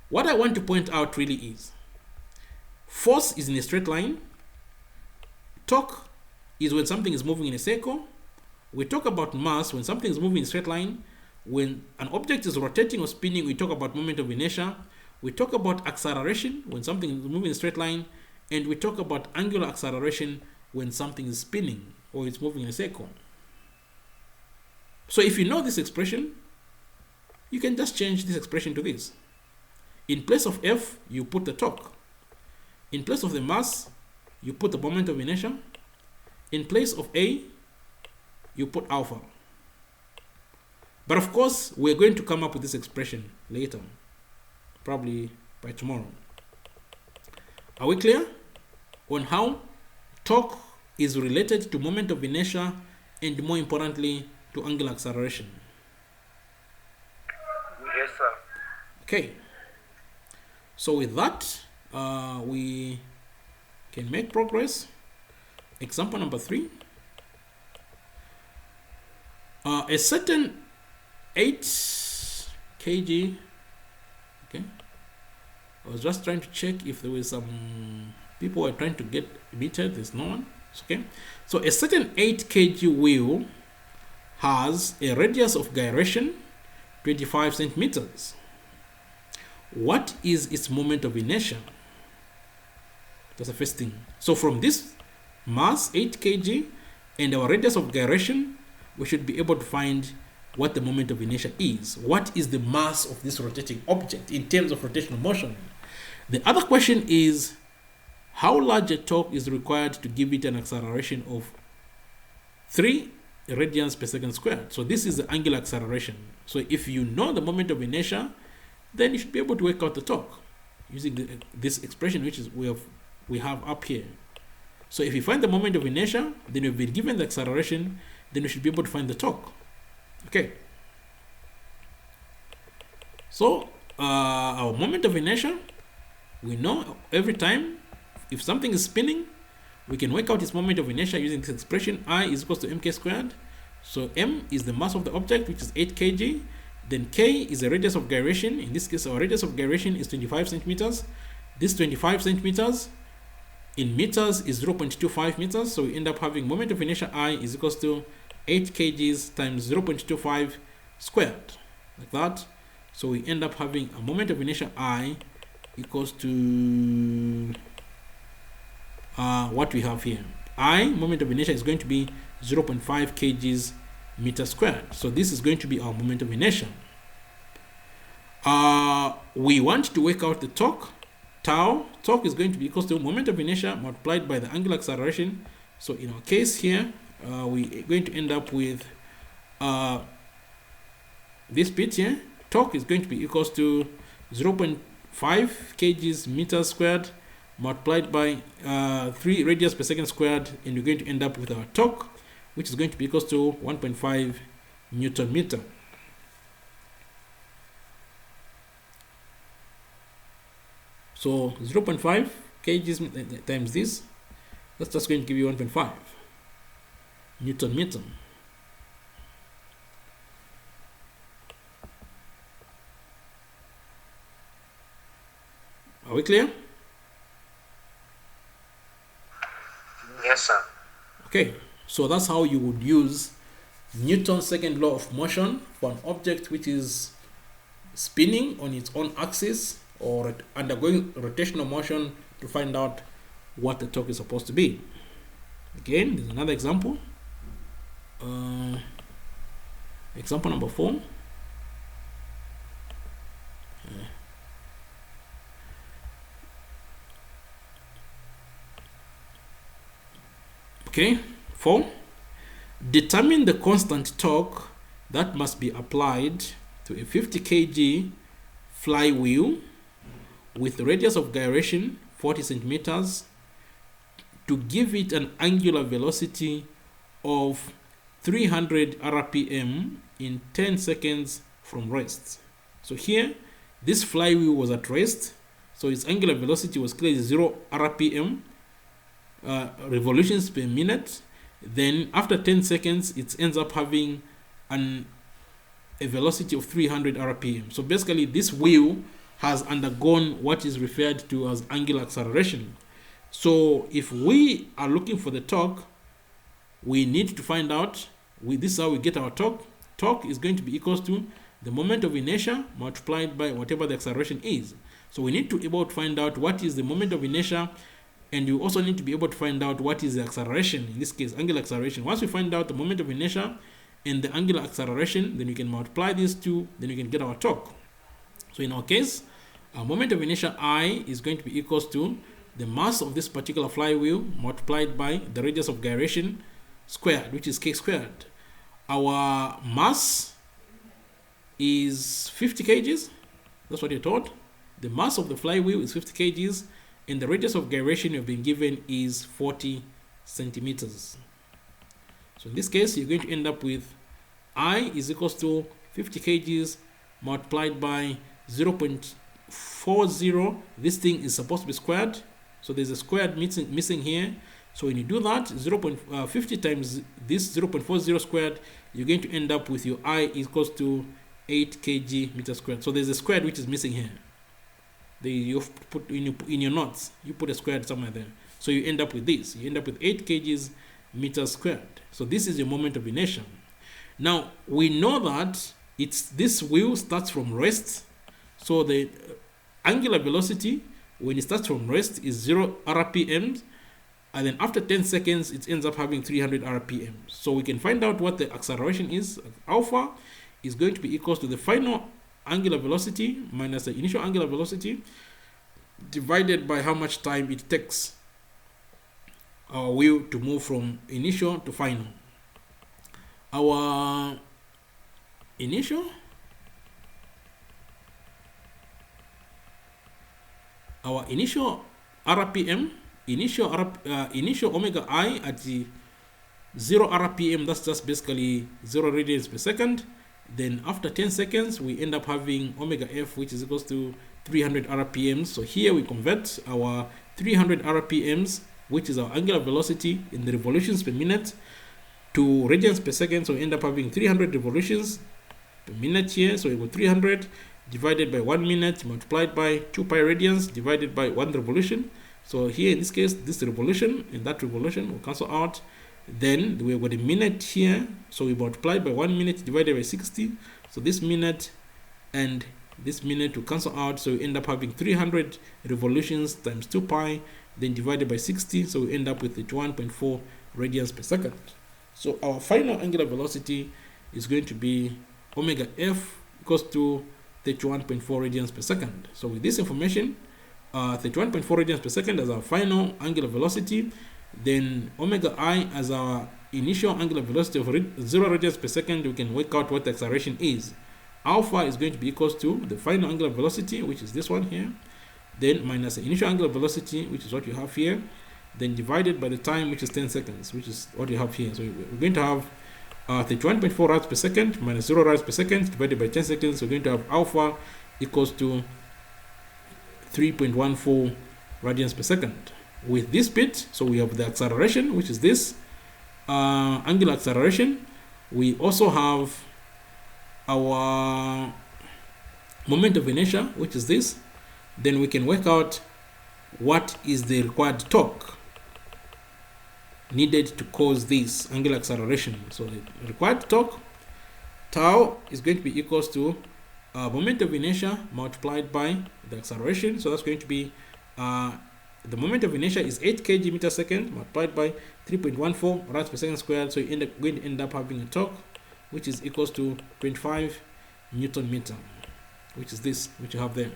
What I want to point out really is force is in a straight line. Torque is when something is moving in a circle. We talk about mass when something is moving in a straight line. When an object is rotating or spinning, we talk about moment of inertia. We talk about acceleration when something is moving in a straight line. And we talk about angular acceleration when something is spinning or it's moving in a circle. So if you know this expression, you can just change this expression to this. In place of F, you put the torque. In place of the mass, you put the moment of inertia. In place of A, you put alpha. But of course, we're going to come up with this expression later, probably by tomorrow. Are we clear on how torque is related to moment of inertia and, more importantly, to angular acceleration? Yes, sir. Okay. So with that, we can make progress. Example number 3. A certain 8 kg. Okay. I was just trying to check if there were some people who are trying to get metered. There's no one. It's okay. So a certain 8 kg wheel has a radius of gyration 25 centimeters. What is its moment of inertia? That's the first thing. So from this mass 8 kg and our radius of gyration, we should be able to find what the moment of inertia is. What is the mass of this rotating object in terms of rotational motion? The other question is, how large a torque is required to give it an acceleration of 3 radians per second squared? So this is the angular acceleration. So if you know the moment of inertia, then you should be able to work out the torque using this expression which is we have up here. So if you find the moment of inertia, then you've been given the acceleration, then you should be able to find the torque. Okay. So our moment of inertia, we know every time if something is spinning, we can work out its moment of inertia using this expression. I is equal to mk squared. So m is the mass of the object, which is 8 kg. Then k is the radius of gyration. In this case, our radius of gyration is 25 centimeters. This 25 centimeters in meters is 0.25 meters. So we end up having moment of inertia I is equals to 8 kgs times 0.25 squared, like that. So we end up having a moment of inertia I equals to what we have here. I, moment of inertia, is going to be 0.5 kgs meter squared. So this is going to be our moment of inertia. We want to work out the torque. Tau, torque is going to be equal to moment of inertia multiplied by the angular acceleration. So in our case here, we're going to end up with this bit here. Torque is going to be equal to 0.5 kgs meters squared multiplied by 3 radians per second squared, and we're going to end up with our torque, which is going to be equal to 1.5 Newton meter. So 0.5 kgs times this, that's just going to give you 1.5 Newton meter. Are we clear? Yes, sir. Okay, so that's how you would use Newton's second law of motion for an object which is spinning on its own axis or undergoing rotational motion to find out what the torque is supposed to be. Again, there's another example. Example number 4. Okay, 4. Determine the constant torque that must be applied to a 50 kg flywheel with a radius of gyration 40 centimeters to give it an angular velocity of 300 rpm in 10 seconds from rest. So here, this flywheel was at rest, so its angular velocity was clearly 0 rpm, revolutions per minute. Then after 10 seconds, it ends up having a velocity of 300 rpm. So basically, this wheel has undergone what is referred to as angular acceleration. So if we are looking for the torque, we need to find out, this is how we get our torque. Torque is going to be equal to the moment of inertia multiplied by whatever the acceleration is. So we need to be able to find out what is the moment of inertia, and you also need to be able to find out what is the acceleration, in this case angular acceleration. Once we find out the moment of inertia and the angular acceleration, then we can multiply these two, then we can get our torque. So in our case, our moment of inertia I is going to be equals to the mass of this particular flywheel multiplied by the radius of gyration squared, which is k squared. Our mass is 50 kgs. That's what you're told. The mass of the flywheel is 50 kgs, and the radius of gyration you've been given is 40 centimeters. So in this case, you're going to end up with I is equals to 50 kgs multiplied by 0.40. This thing is supposed to be squared, so there's a squared missing here. So when you do that, 50 times this 0.40 squared, you're going to end up with your I equals to 8 kg meter squared. So there's a squared which is missing here. You put in your notes, you put a squared somewhere there. So you end up with this. You end up with 8 kgs meter squared. So this is your moment of inertia. Now we know that this wheel starts from rest. So the angular velocity when it starts from rest is 0 rpm, and then after 10 seconds it ends up having 300 rpm. So we can find out what the acceleration is. Alpha is going to be equals to the final angular velocity minus the initial angular velocity divided by how much time it takes our wheel to move from initial to final. Our initial RPM, initial omega I at the 0 RPM, that's just basically 0 radians per second. Then after 10 seconds, we end up having omega F, which is equals to 300 RPMs. So here we convert our 300 RPMs, which is our angular velocity in the revolutions per minute, to radians per second. So we end up having 300 revolutions per minute here. So we go 300 divided by 1 minute multiplied by 2 pi radians divided by 1 revolution. So here in this case, this revolution and that revolution will cancel out. Then we've got a minute here, so we multiply by 1 minute divided by 60. So this minute and this minute will cancel out, so we end up having 300 revolutions times 2 pi, then divided by 60, so we end up with 81.4 radians per second. So our final angular velocity is going to be omega F equals to 31.4 radians per second. So with this information, 31.4 radians per second as our final angular velocity, then omega I as our initial angular velocity of 0 radians per second, we can work out what the acceleration is. Alpha is going to be equals to the final angular velocity, which is this one here, then minus the initial angular velocity, which is what you have here, then divided by the time, which is 10 seconds, which is what you have here. So we're going to have 31.4 rads per second minus 0 rads per second divided by 10 seconds. So we're going to have alpha equals to 3.14 radians per second. With this bit, so we have the acceleration, which is this angular acceleration. We also have our moment of inertia, which is this. Then we can work out what is the required torque needed to cause this angular acceleration. So the required torque, tau, is going to be equals to moment of inertia multiplied by the acceleration. So that's going to be the moment of inertia is 8 kg meter second multiplied by 3.14 rads per second squared. So you're going to end up having a torque which is equals to 25 Newton meter, which is this, which you have there.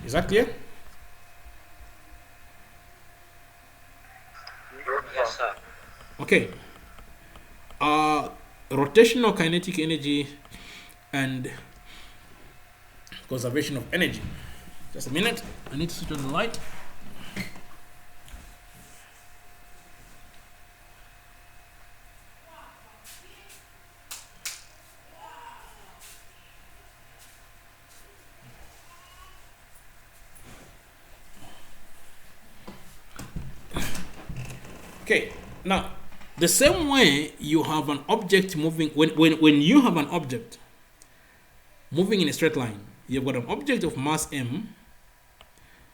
Is that clear? Yes, sir. Okay. Rotational kinetic energy and conservation of energy. Just a minute. I need to switch on the light. Okay, now the same way you have an object moving, when you have an object moving in a straight line, you've got an object of mass m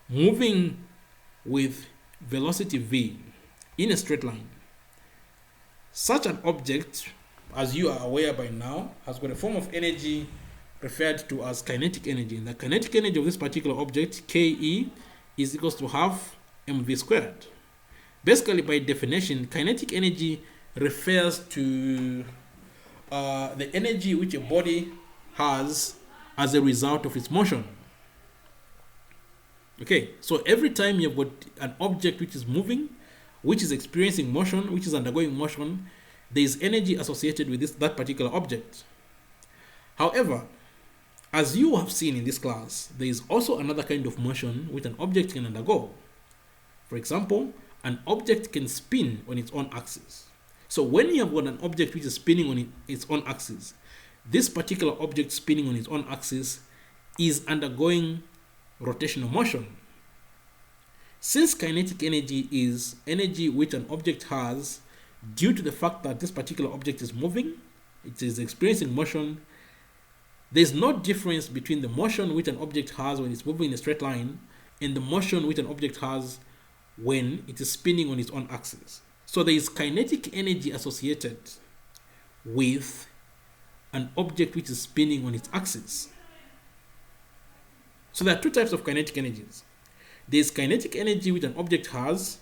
moving with velocity v in a straight line. Such an object, as you are aware by now, has got a form of energy referred to as kinetic energy. And the kinetic energy of this particular object, Ke, is equals to half mv squared. Basically, by definition, kinetic energy refers to the energy which a body has as a result of its motion. Okay, so every time you've got an object which is moving, which is experiencing motion, which is undergoing motion, there is energy associated with that particular object. However, as you have seen in this class, there is also another kind of motion which an object can undergo. For example, an object can spin on its own axis. So when you have got an object which is spinning on its own axis, this particular object spinning on its own axis is undergoing rotational motion. Since kinetic energy is energy which an object has due to the fact that this particular object is moving, it is experiencing motion, there is no difference between the motion which an object has when it's moving in a straight line and the motion which an object has when it is spinning on its own axis. So there is kinetic energy associated with an object which is spinning on its axis. So there are two types of kinetic energies. There is kinetic energy which an object has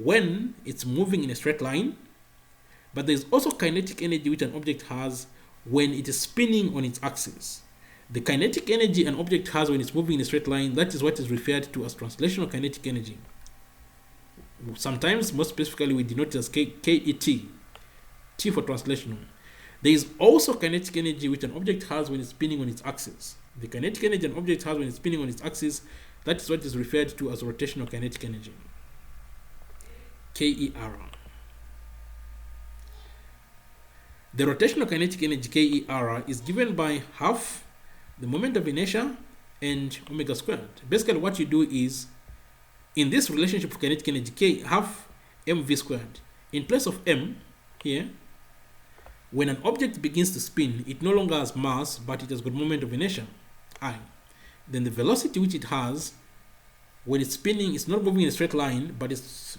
when it's moving in a straight line, but there's also kinetic energy which an object has when it is spinning on its axis. The kinetic energy an object has when it's moving in a straight line, that is what is referred to as translational kinetic energy. Sometimes, most specifically, we denote it as KET, T for translational. There is also kinetic energy which an object has when it's spinning on its axis. The kinetic energy an object has when it's spinning on its axis, that is what is referred to as rotational kinetic energy, KER. The rotational kinetic energy, KER, is given by half the moment of inertia and omega squared. Basically, what you do is, in this relationship of kinetic energy, K half mv squared, in place of m here, when an object begins to spin, it no longer has mass, but it has got moment of inertia, I. Then the velocity which it has when it's spinning, it's not moving in a straight line, but it's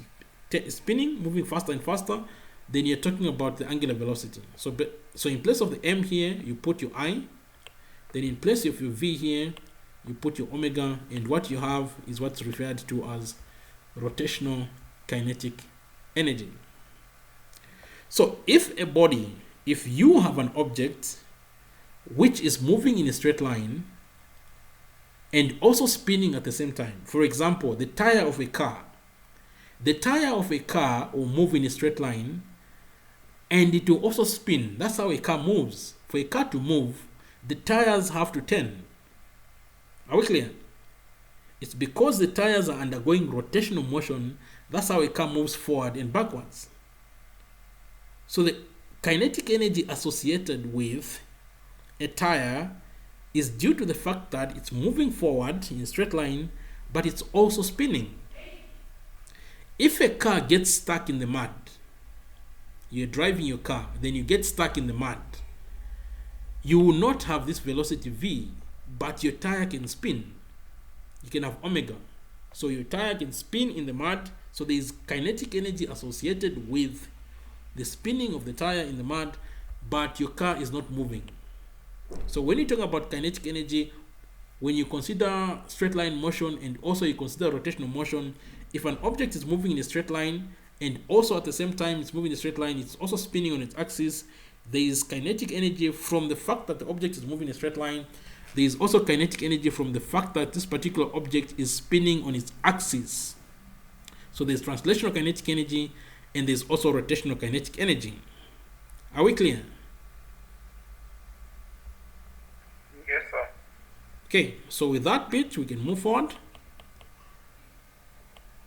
spinning, moving faster and faster. Then you're talking about the angular velocity. So in place of the m here, you put your I. Then in place of your v here, you put your omega, and what you have is what's referred to as rotational kinetic energy. So if you have an object which is moving in a straight line and also spinning at the same time, for example, the tire of a car will move in a straight line and it will also spin. That's how a car moves. For a car to move, the tires have to turn. Are we clear? It's because the tires are undergoing rotational motion. That's how a car moves forward and backwards. So the kinetic energy associated with a tire is due to the fact that it's moving forward in a straight line, but it's also spinning. If a car gets stuck in the mud, you're driving your car, then you get stuck in the mud, you will not have this velocity v, but your tire can spin. You can have omega. So your tire can spin in the mud, so there is kinetic energy associated with the spinning of the tire in the mud, but your car is not moving. So when you talk about kinetic energy, when you consider straight line motion and also you consider rotational motion, if an object is moving in a straight line and also at the same time it's moving in a straight line, it's also spinning on its axis, there is kinetic energy from the fact that the object is moving in a straight line. There is also kinetic energy from the fact that this particular object is spinning on its axis. So there's translational kinetic energy and there's also rotational kinetic energy. Are we clear? Yes, sir. Okay, so with that bit, we can move forward.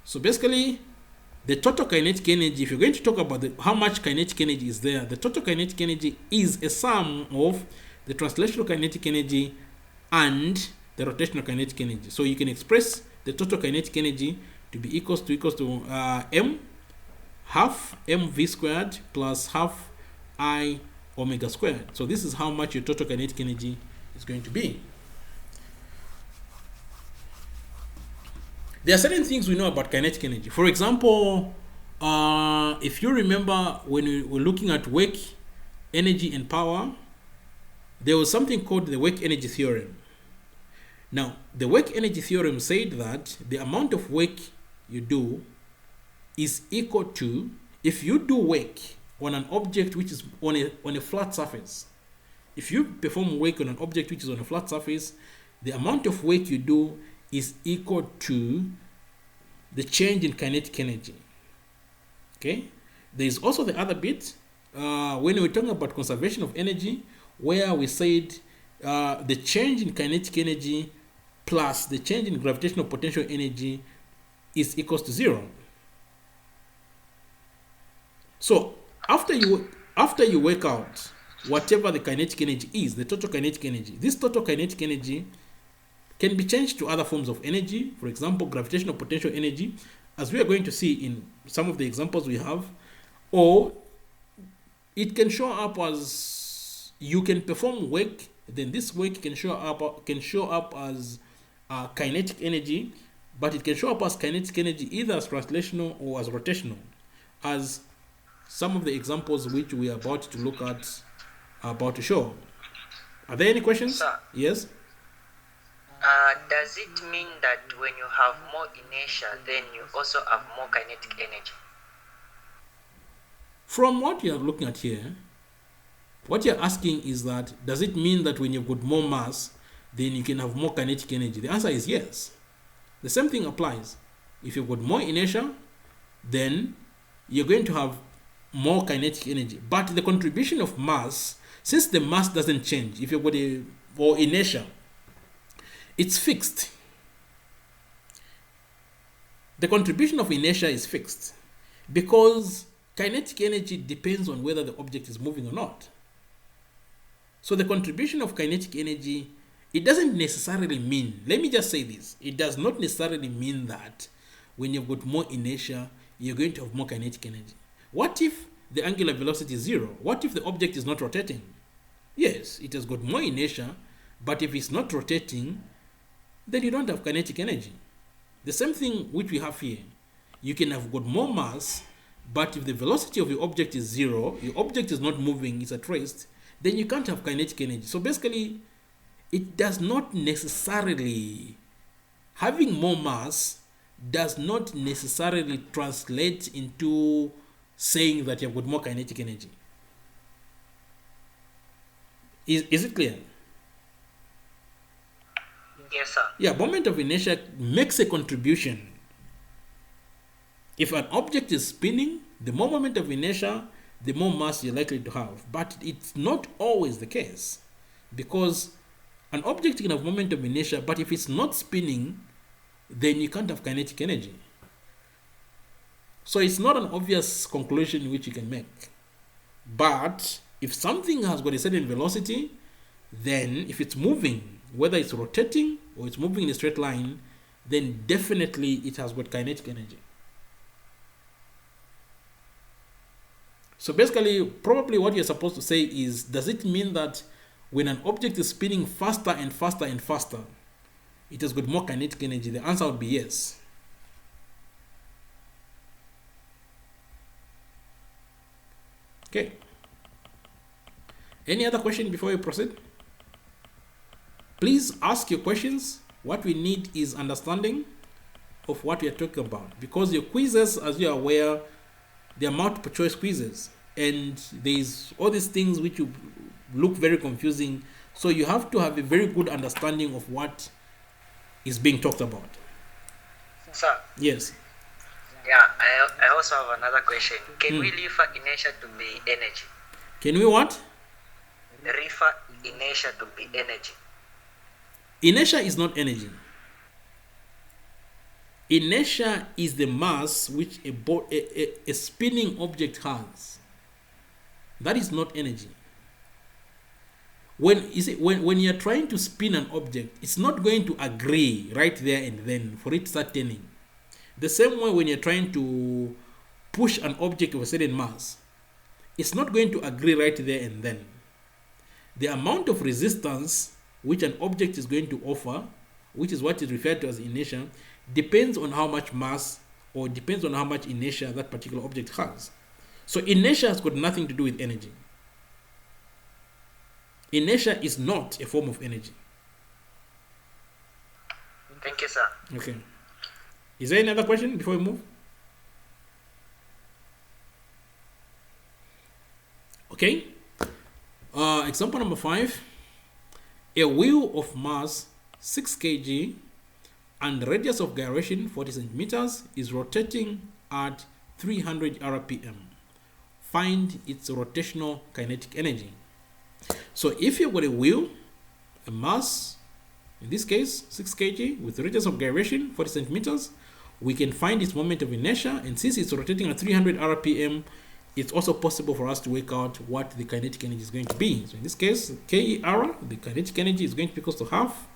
So basically, the total kinetic energy, if you're going to talk about how much kinetic energy is there, the total kinetic energy is a sum of the translational kinetic energy and the rotational kinetic energy. So you can express the total kinetic energy to be equals to m half mv squared plus half I omega squared. So this is how much your total kinetic energy is going to be. There are certain things we know about kinetic energy. For example, if you remember when we were looking at work, energy, and power, there was something called the work energy theorem. Now, the work energy theorem said that the amount of work you do is equal to, if you do work on an object which is on a flat surface, if you perform work on an object which is on a flat surface, the amount of work you do is equal to the change in kinetic energy. Okay? There is also the other bit, when we're talking about conservation of energy, where we said the change in kinetic energy plus the change in gravitational potential energy is equals to 0. So after you work out whatever the kinetic energy is, the total kinetic energy, this total kinetic energy can be changed to other forms of energy, for example, gravitational potential energy, as we are going to see in some of the examples we have, or it can show up as you can perform work, then this work can show up as kinetic energy, but it can show up as kinetic energy either as translational or as rotational, as some of the examples which we are about to look at are about to show. Are there any questions? Sir. Yes? Does it mean that when you have more inertia, then you also have more kinetic energy? From what you are looking at here, what you're asking is that, does it mean that when you've got more mass, then you can have more kinetic energy? The answer is yes. The same thing applies. If you've got more inertia, then you're going to have more kinetic energy. But the contribution of mass, since the mass doesn't change, if you've got or inertia, it's fixed. The contribution of inertia is fixed because kinetic energy depends on whether the object is moving or not. So the contribution of kinetic energy, it doesn't necessarily mean, let me just say this, it does not necessarily mean that when you've got more inertia, you're going to have more kinetic energy. What if the angular velocity is 0? What if the object is not rotating? Yes, it has got more inertia, but if it's not rotating, then you don't have kinetic energy. The same thing which we have here. You can have got more mass, but if the velocity of your object is 0, your object is not moving, it's at rest, then you can't have kinetic energy. So basically, it does not necessarily, having more mass does not necessarily translate into saying that you've got more kinetic energy. Is it clear? Yes, sir. Yeah, moment of inertia makes a contribution. If an object is spinning, the more moment of inertia, the more mass you're likely to have. But it's not always the case, because an object can have moment of inertia, but if it's not spinning, then you can't have kinetic energy. So it's not an obvious conclusion which you can make. But if something has got a certain velocity, then if it's moving, whether it's rotating or it's moving in a straight line, then definitely it has got kinetic energy. So basically, probably what you're supposed to say is, does it mean that when an object is spinning faster and faster and faster, it has got more kinetic energy? The answer would be yes. Okay. Any other question before we proceed? Please ask your questions. What we need is understanding of what we are talking about, because your quizzes, as you are aware, they are multiple choice quizzes, and there's all these things which you look very confusing. So you have to have a very good understanding of what is being talked about. Sir. Yes. Yeah, I also have another question. Can we refer inertia to be energy? Can we what? Refer inertia to be energy. Inertia is not energy. Inertia is the mass which a spinning object has. That is not energy. When you're trying to spin an object, it's not going to agree right there and then for it to start turning. The same way when you're trying to push an object of a certain mass, it's not going to agree right there and then. The amount of resistance which an object is going to offer, which is what is referred to as inertia, depends on how much mass or depends on how much inertia that particular object has. So inertia has got nothing to do with energy. Inertia is not a form of energy. Thank you, sir. Okay. Is there any other question before we move? Okay. Example number 5. A wheel of mass 6 kg and radius of gyration 40 centimeters is rotating at 300 rpm. Find its rotational kinetic energy. So if you've got a wheel, a mass, in this case 6 kg with radius of gyration 40 centimeters, we can find its moment of inertia, and since it's rotating at 300 rpm, it's also possible for us to work out what the kinetic energy is going to be. So in this case, KER, the kinetic energy is going to be equal to half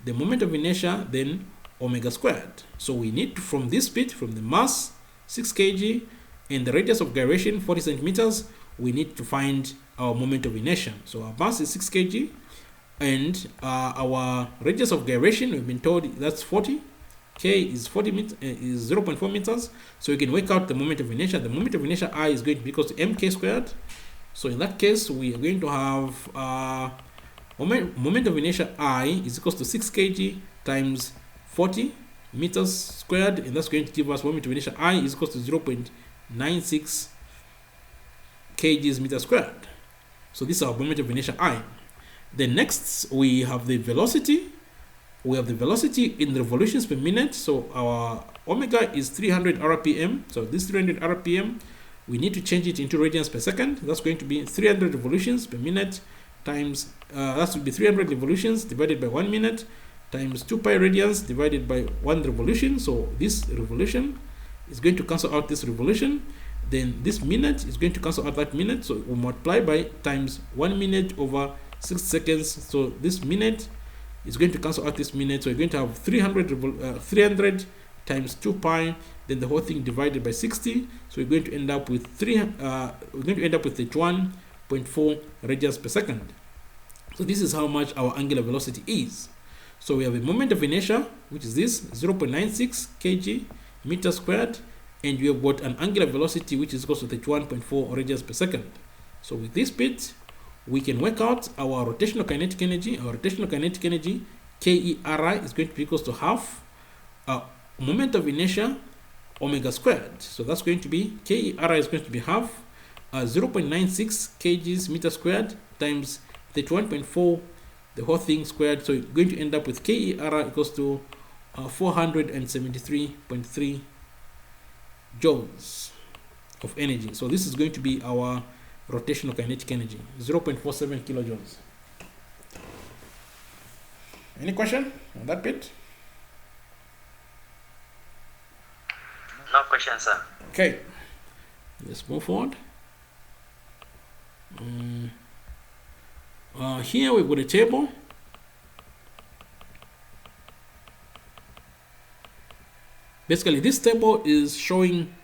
the moment of inertia, then omega squared. So we need to, from this bit, from the mass 6 kg and the radius of gyration 40 centimeters, we need to find our moment of inertia. So our mass is 6 kg and our radius of gyration, we've been told that's 40. K is 0.4 meters. So you can work out the moment of inertia. The moment of inertia I is going to be equal to mk squared. So in that case, we are going to have Moment of inertia I is equals to 6 kg times 40 meters squared, and that's going to give us moment of inertia I is equals to 0.96 kgs meter squared. So this is our moment of inertia I. Then next we have the velocity. We have the velocity in revolutions per minute. So our omega is 300 rpm. So this 300 rpm, we need to change it into radians per second. That's going to be 300 revolutions per minute times, that would be 300 revolutions divided by 1 minute times 2 pi radians divided by 1 revolution. So this revolution is going to cancel out this revolution. Then this minute is going to cancel out that minute. So we multiply by times 1 minute over 6 seconds. So this minute is going to cancel out this minute. So we're going to have 300 times 2 pi, then the whole thing divided by 60. So we're going to end up with 31.4 radians per second. So this is how much our angular velocity is. So we have a moment of inertia, which is this 0.96 kg meter squared, and we have got an angular velocity which is equal to 31.4 radians per second. So with this bit, we can work out our rotational kinetic energy. Our rotational kinetic energy, KERI, is going to be equal to half moment of inertia omega squared. So that's going to be, KERI is going to be half 0.96 kgs meter squared times 31.4, the whole thing squared. So you're going to end up with KERI equals to 473.3 joules of energy. So this is going to be our rotational kinetic energy, 0.47 kilojoules. Any question on that bit? No question, sir. Okay, let's move forward. Here we've got a table. Basically, this table is showing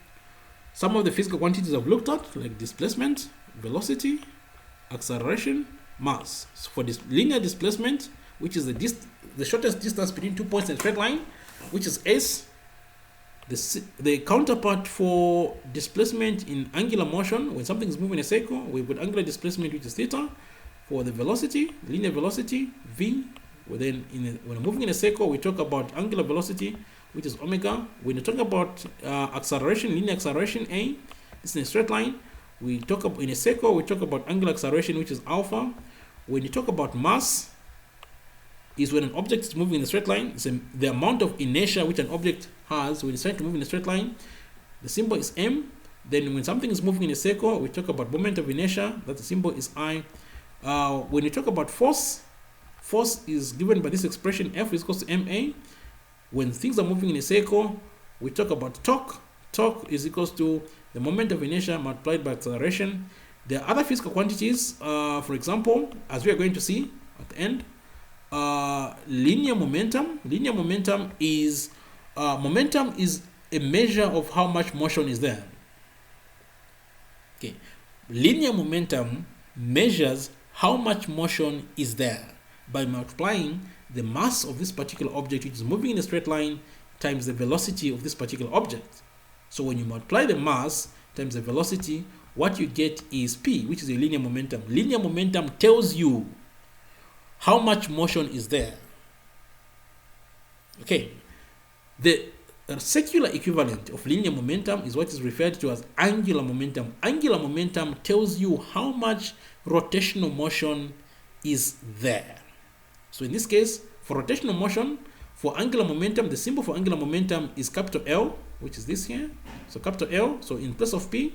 some of the physical quantities I've looked at, like displacement, velocity, acceleration, mass. So for this linear displacement, which is the shortest distance between 2 points in a straight line, which is s. The counterpart for displacement in angular motion, when something is moving in a circle, we've got angular displacement, which is theta. For the velocity, linear velocity, v. Then when moving in a circle, we talk about angular velocity, which is omega. When you talk about acceleration, linear acceleration, a, it's in a straight line. We talk about in a circle, we talk about angular acceleration, which is alpha. When you talk about mass, is when an object is moving in a straight line. It's the amount of inertia which an object has when it's trying to move in a straight line. The symbol is m. Then when something is moving in a circle, we talk about moment of inertia. That the symbol is I. When you talk about force, force is given by this expression, F is equal to ma. When things are moving in a circle, we talk about torque. Torque is equal to the moment of inertia multiplied by acceleration. There are other physical quantities, for example, as we are going to see at the end, linear momentum. Linear momentum is a measure of how much motion is there. Okay, linear momentum measures how much motion is there by multiplying the mass of this particular object, which is moving in a straight line, times the velocity of this particular object. So when you multiply the mass times the velocity, what you get is P, which is a linear momentum. Linear momentum tells you how much motion is there. Okay, the circular equivalent of linear momentum is what is referred to as angular momentum. Angular momentum tells you how much rotational motion is there. So in this case, for rotational motion, for angular momentum, the symbol for angular momentum is capital L, which is this here. So capital L, so in place of P,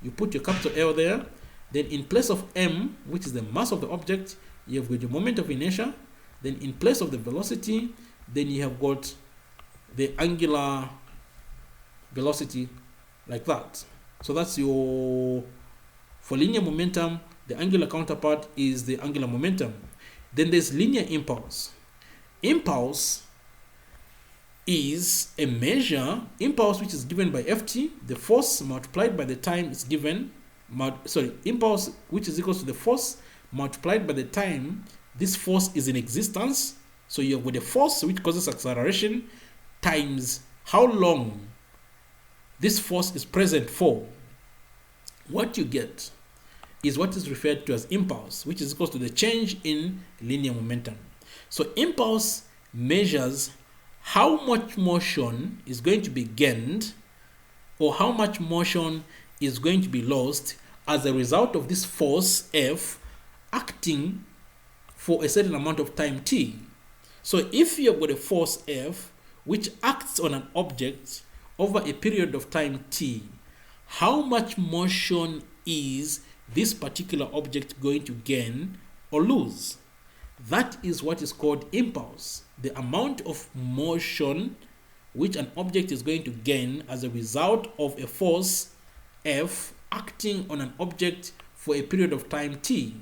you put your capital L there. Then in place of M, which is the mass of the object, you have got your moment of inertia. Then in place of the velocity, then you have got the angular velocity, like that. So that's your, for linear momentum, the angular counterpart is the angular momentum. Then there's linear impulse. Impulse is a measure, impulse which is given by Ft, the force multiplied by the time is given, impulse which is equal to the force multiplied by the time this force is in existence. So you have got a force which causes acceleration times how long this force is present for. What you get is what is referred to as impulse, which is equal to the change in linear momentum. So impulse measures how much motion is going to be gained or how much motion is going to be lost as a result of this force F acting for a certain amount of time t. So if you've got a force F which acts on an object over a period of time t, how much motion is this particular object going to gain or lose? That is what is called impulse, the amount of motion which an object is going to gain as a result of a force F acting on an object for a period of time t.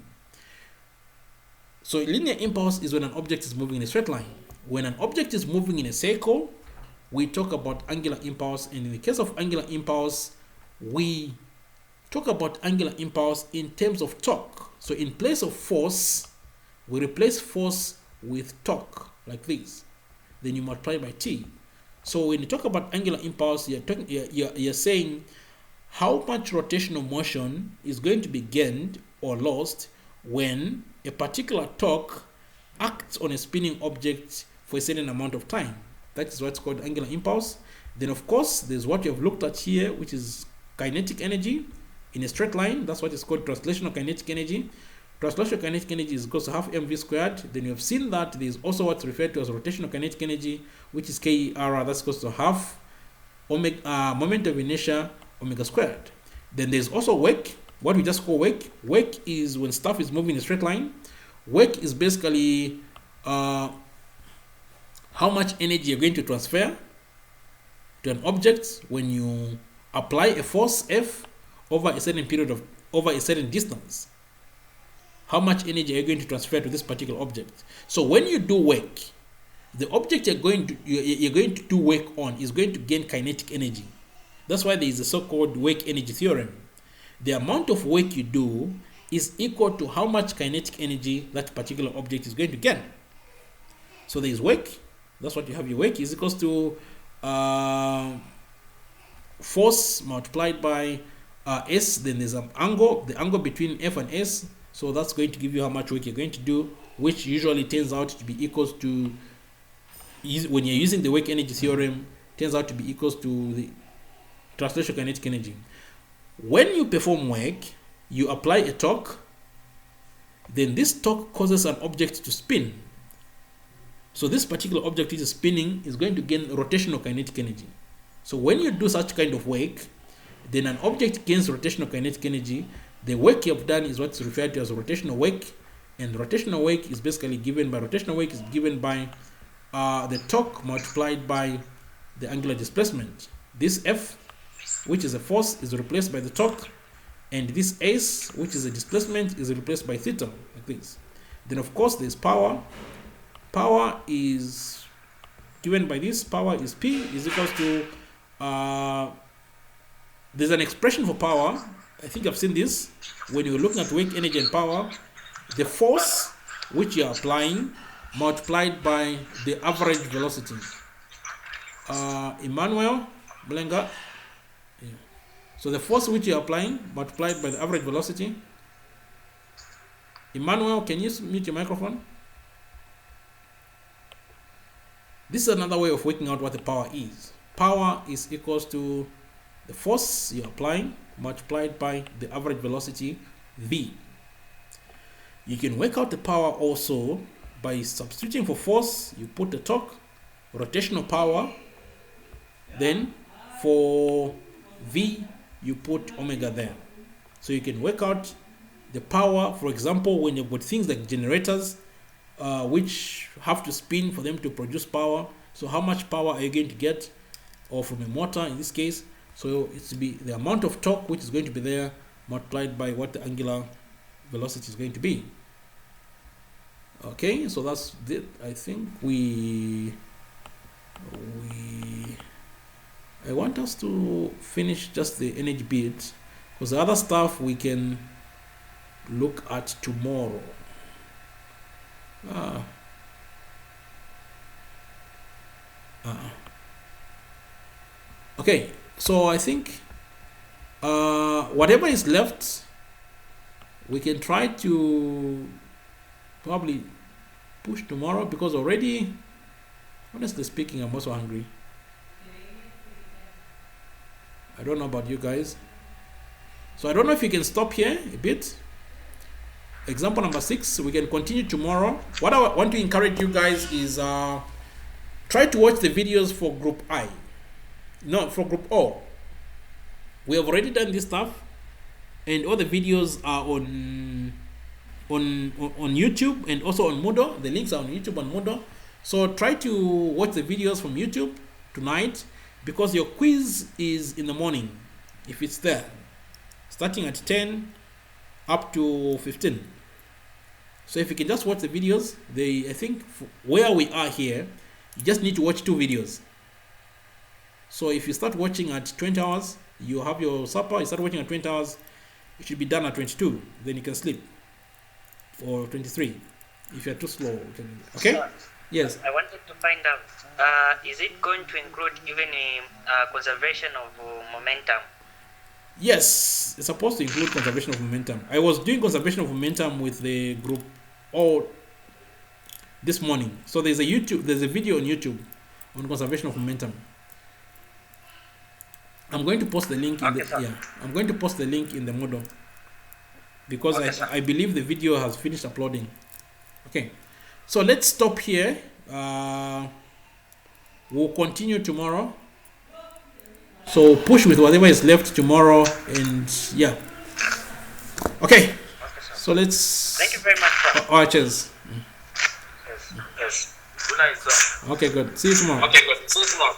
So linear impulse is when an object is moving in a straight line. When an object is moving in a circle, we talk about angular impulse, and in the case of angular impulse, we talk about angular impulse in terms of torque. So in place of force, we replace force with torque, like this. Then you multiply by t. So when you talk about angular impulse, you're saying how much rotational motion is going to be gained or lost when a particular torque acts on a spinning object for a certain amount of time. That is what's called angular impulse. Then of course, there's what you have looked at here, which is kinetic energy in a straight line. That's what is called translational kinetic energy. Translational kinetic energy is equal to half mv squared. Then you have seen that there is also what's referred to as rotational kinetic energy, which is KER. That's equal to half omega moment of inertia omega squared. Then there's also work, what we just call work. Work is when stuff is moving in a straight line. Work is basically how much energy you're going to transfer to an object when you apply a force F over a certain over a certain distance. How much energy are you going to transfer to this particular object? So when you do work, the object you're going to do work on is going to gain kinetic energy. That's why there is a so-called work energy theorem. The amount of work you do is equal to how much kinetic energy that particular object is going to gain. So there is work. That's what you have. Your work is equals to force multiplied by S. Then there's an angle, the angle between F and S. So that's going to give you how much work you're going to do, which usually turns out to be equals to, when you're using the work energy theorem, turns out to be equals to the translational kinetic energy. When you perform work, you apply a torque, then this torque causes an object to spin. So this particular object which is spinning is going to gain rotational kinetic energy. So when you do such kind of work, then an object gains rotational kinetic energy. The work you have done is what's referred to as rotational work, and rotational work is basically given by the torque multiplied by the angular displacement. This F, which is a force, is replaced by the torque, and this S, which is a displacement, is replaced by theta, like this. Then of course there's power. Power is given by this. Power is P is equals to there's an expression for power. I think I've seen this. When you're looking at work, energy, and power, the force which you're applying multiplied by the average velocity. Emmanuel Blenga. Yeah. So the force which you're applying multiplied by the average velocity. Emmanuel, can you mute your microphone? This is another way of working out what the power is. Power is equals to the force you're applying multiplied by the average velocity v. You can work out the power also by substituting for force. You put the torque, rotational power, then for v you put omega there. So you can work out the power, for example, when you've got things like generators which have to spin for them to produce power. So how much power are you going to get, or from a motor in this case? So it's to be the amount of torque which is going to be there multiplied by what the angular velocity is going to be. Okay, so that's it. I think I want us to finish just the energy bit, because the other stuff we can look at tomorrow. Okay, so I think whatever is left we can try to probably push tomorrow, because already, honestly speaking, I'm also hungry. I don't know about you guys. So I don't know if you can stop here a bit. Example number 6, we can continue tomorrow. What I want to encourage you guys is try to watch the videos for group I, not for group O. We have already done this stuff, and all the videos are on YouTube and also on Moodle. The links are on YouTube and Moodle. So try to watch the videos from YouTube tonight, because your quiz is in the morning, if it's there, starting at 10 up to 15. So if you can just watch the videos, I think where we are here, you just need to watch 2 videos. So if you start watching at 20 hours, you have your supper, you start watching at 20 hours, it should be done at 22, then you can sleep. Or 23, if you're too slow. Okay? So, Yes. I wanted to find out, is it going to include even conservation of momentum? Yes, it's supposed to include conservation of momentum. I was doing conservation of momentum with the group all this morning. So there's a video on YouTube on conservation of momentum. I'm going to post the link in I'm going to post the link in the Moodle, because I believe the video has finished uploading. Okay, so let's stop here. We'll continue tomorrow. So push with whatever is left tomorrow, and yeah. Okay, so let's. Thank you very much, sir. All right, cheers. Yes. Good night, sir. Okay, good. See you tomorrow. Okay, good. See you tomorrow.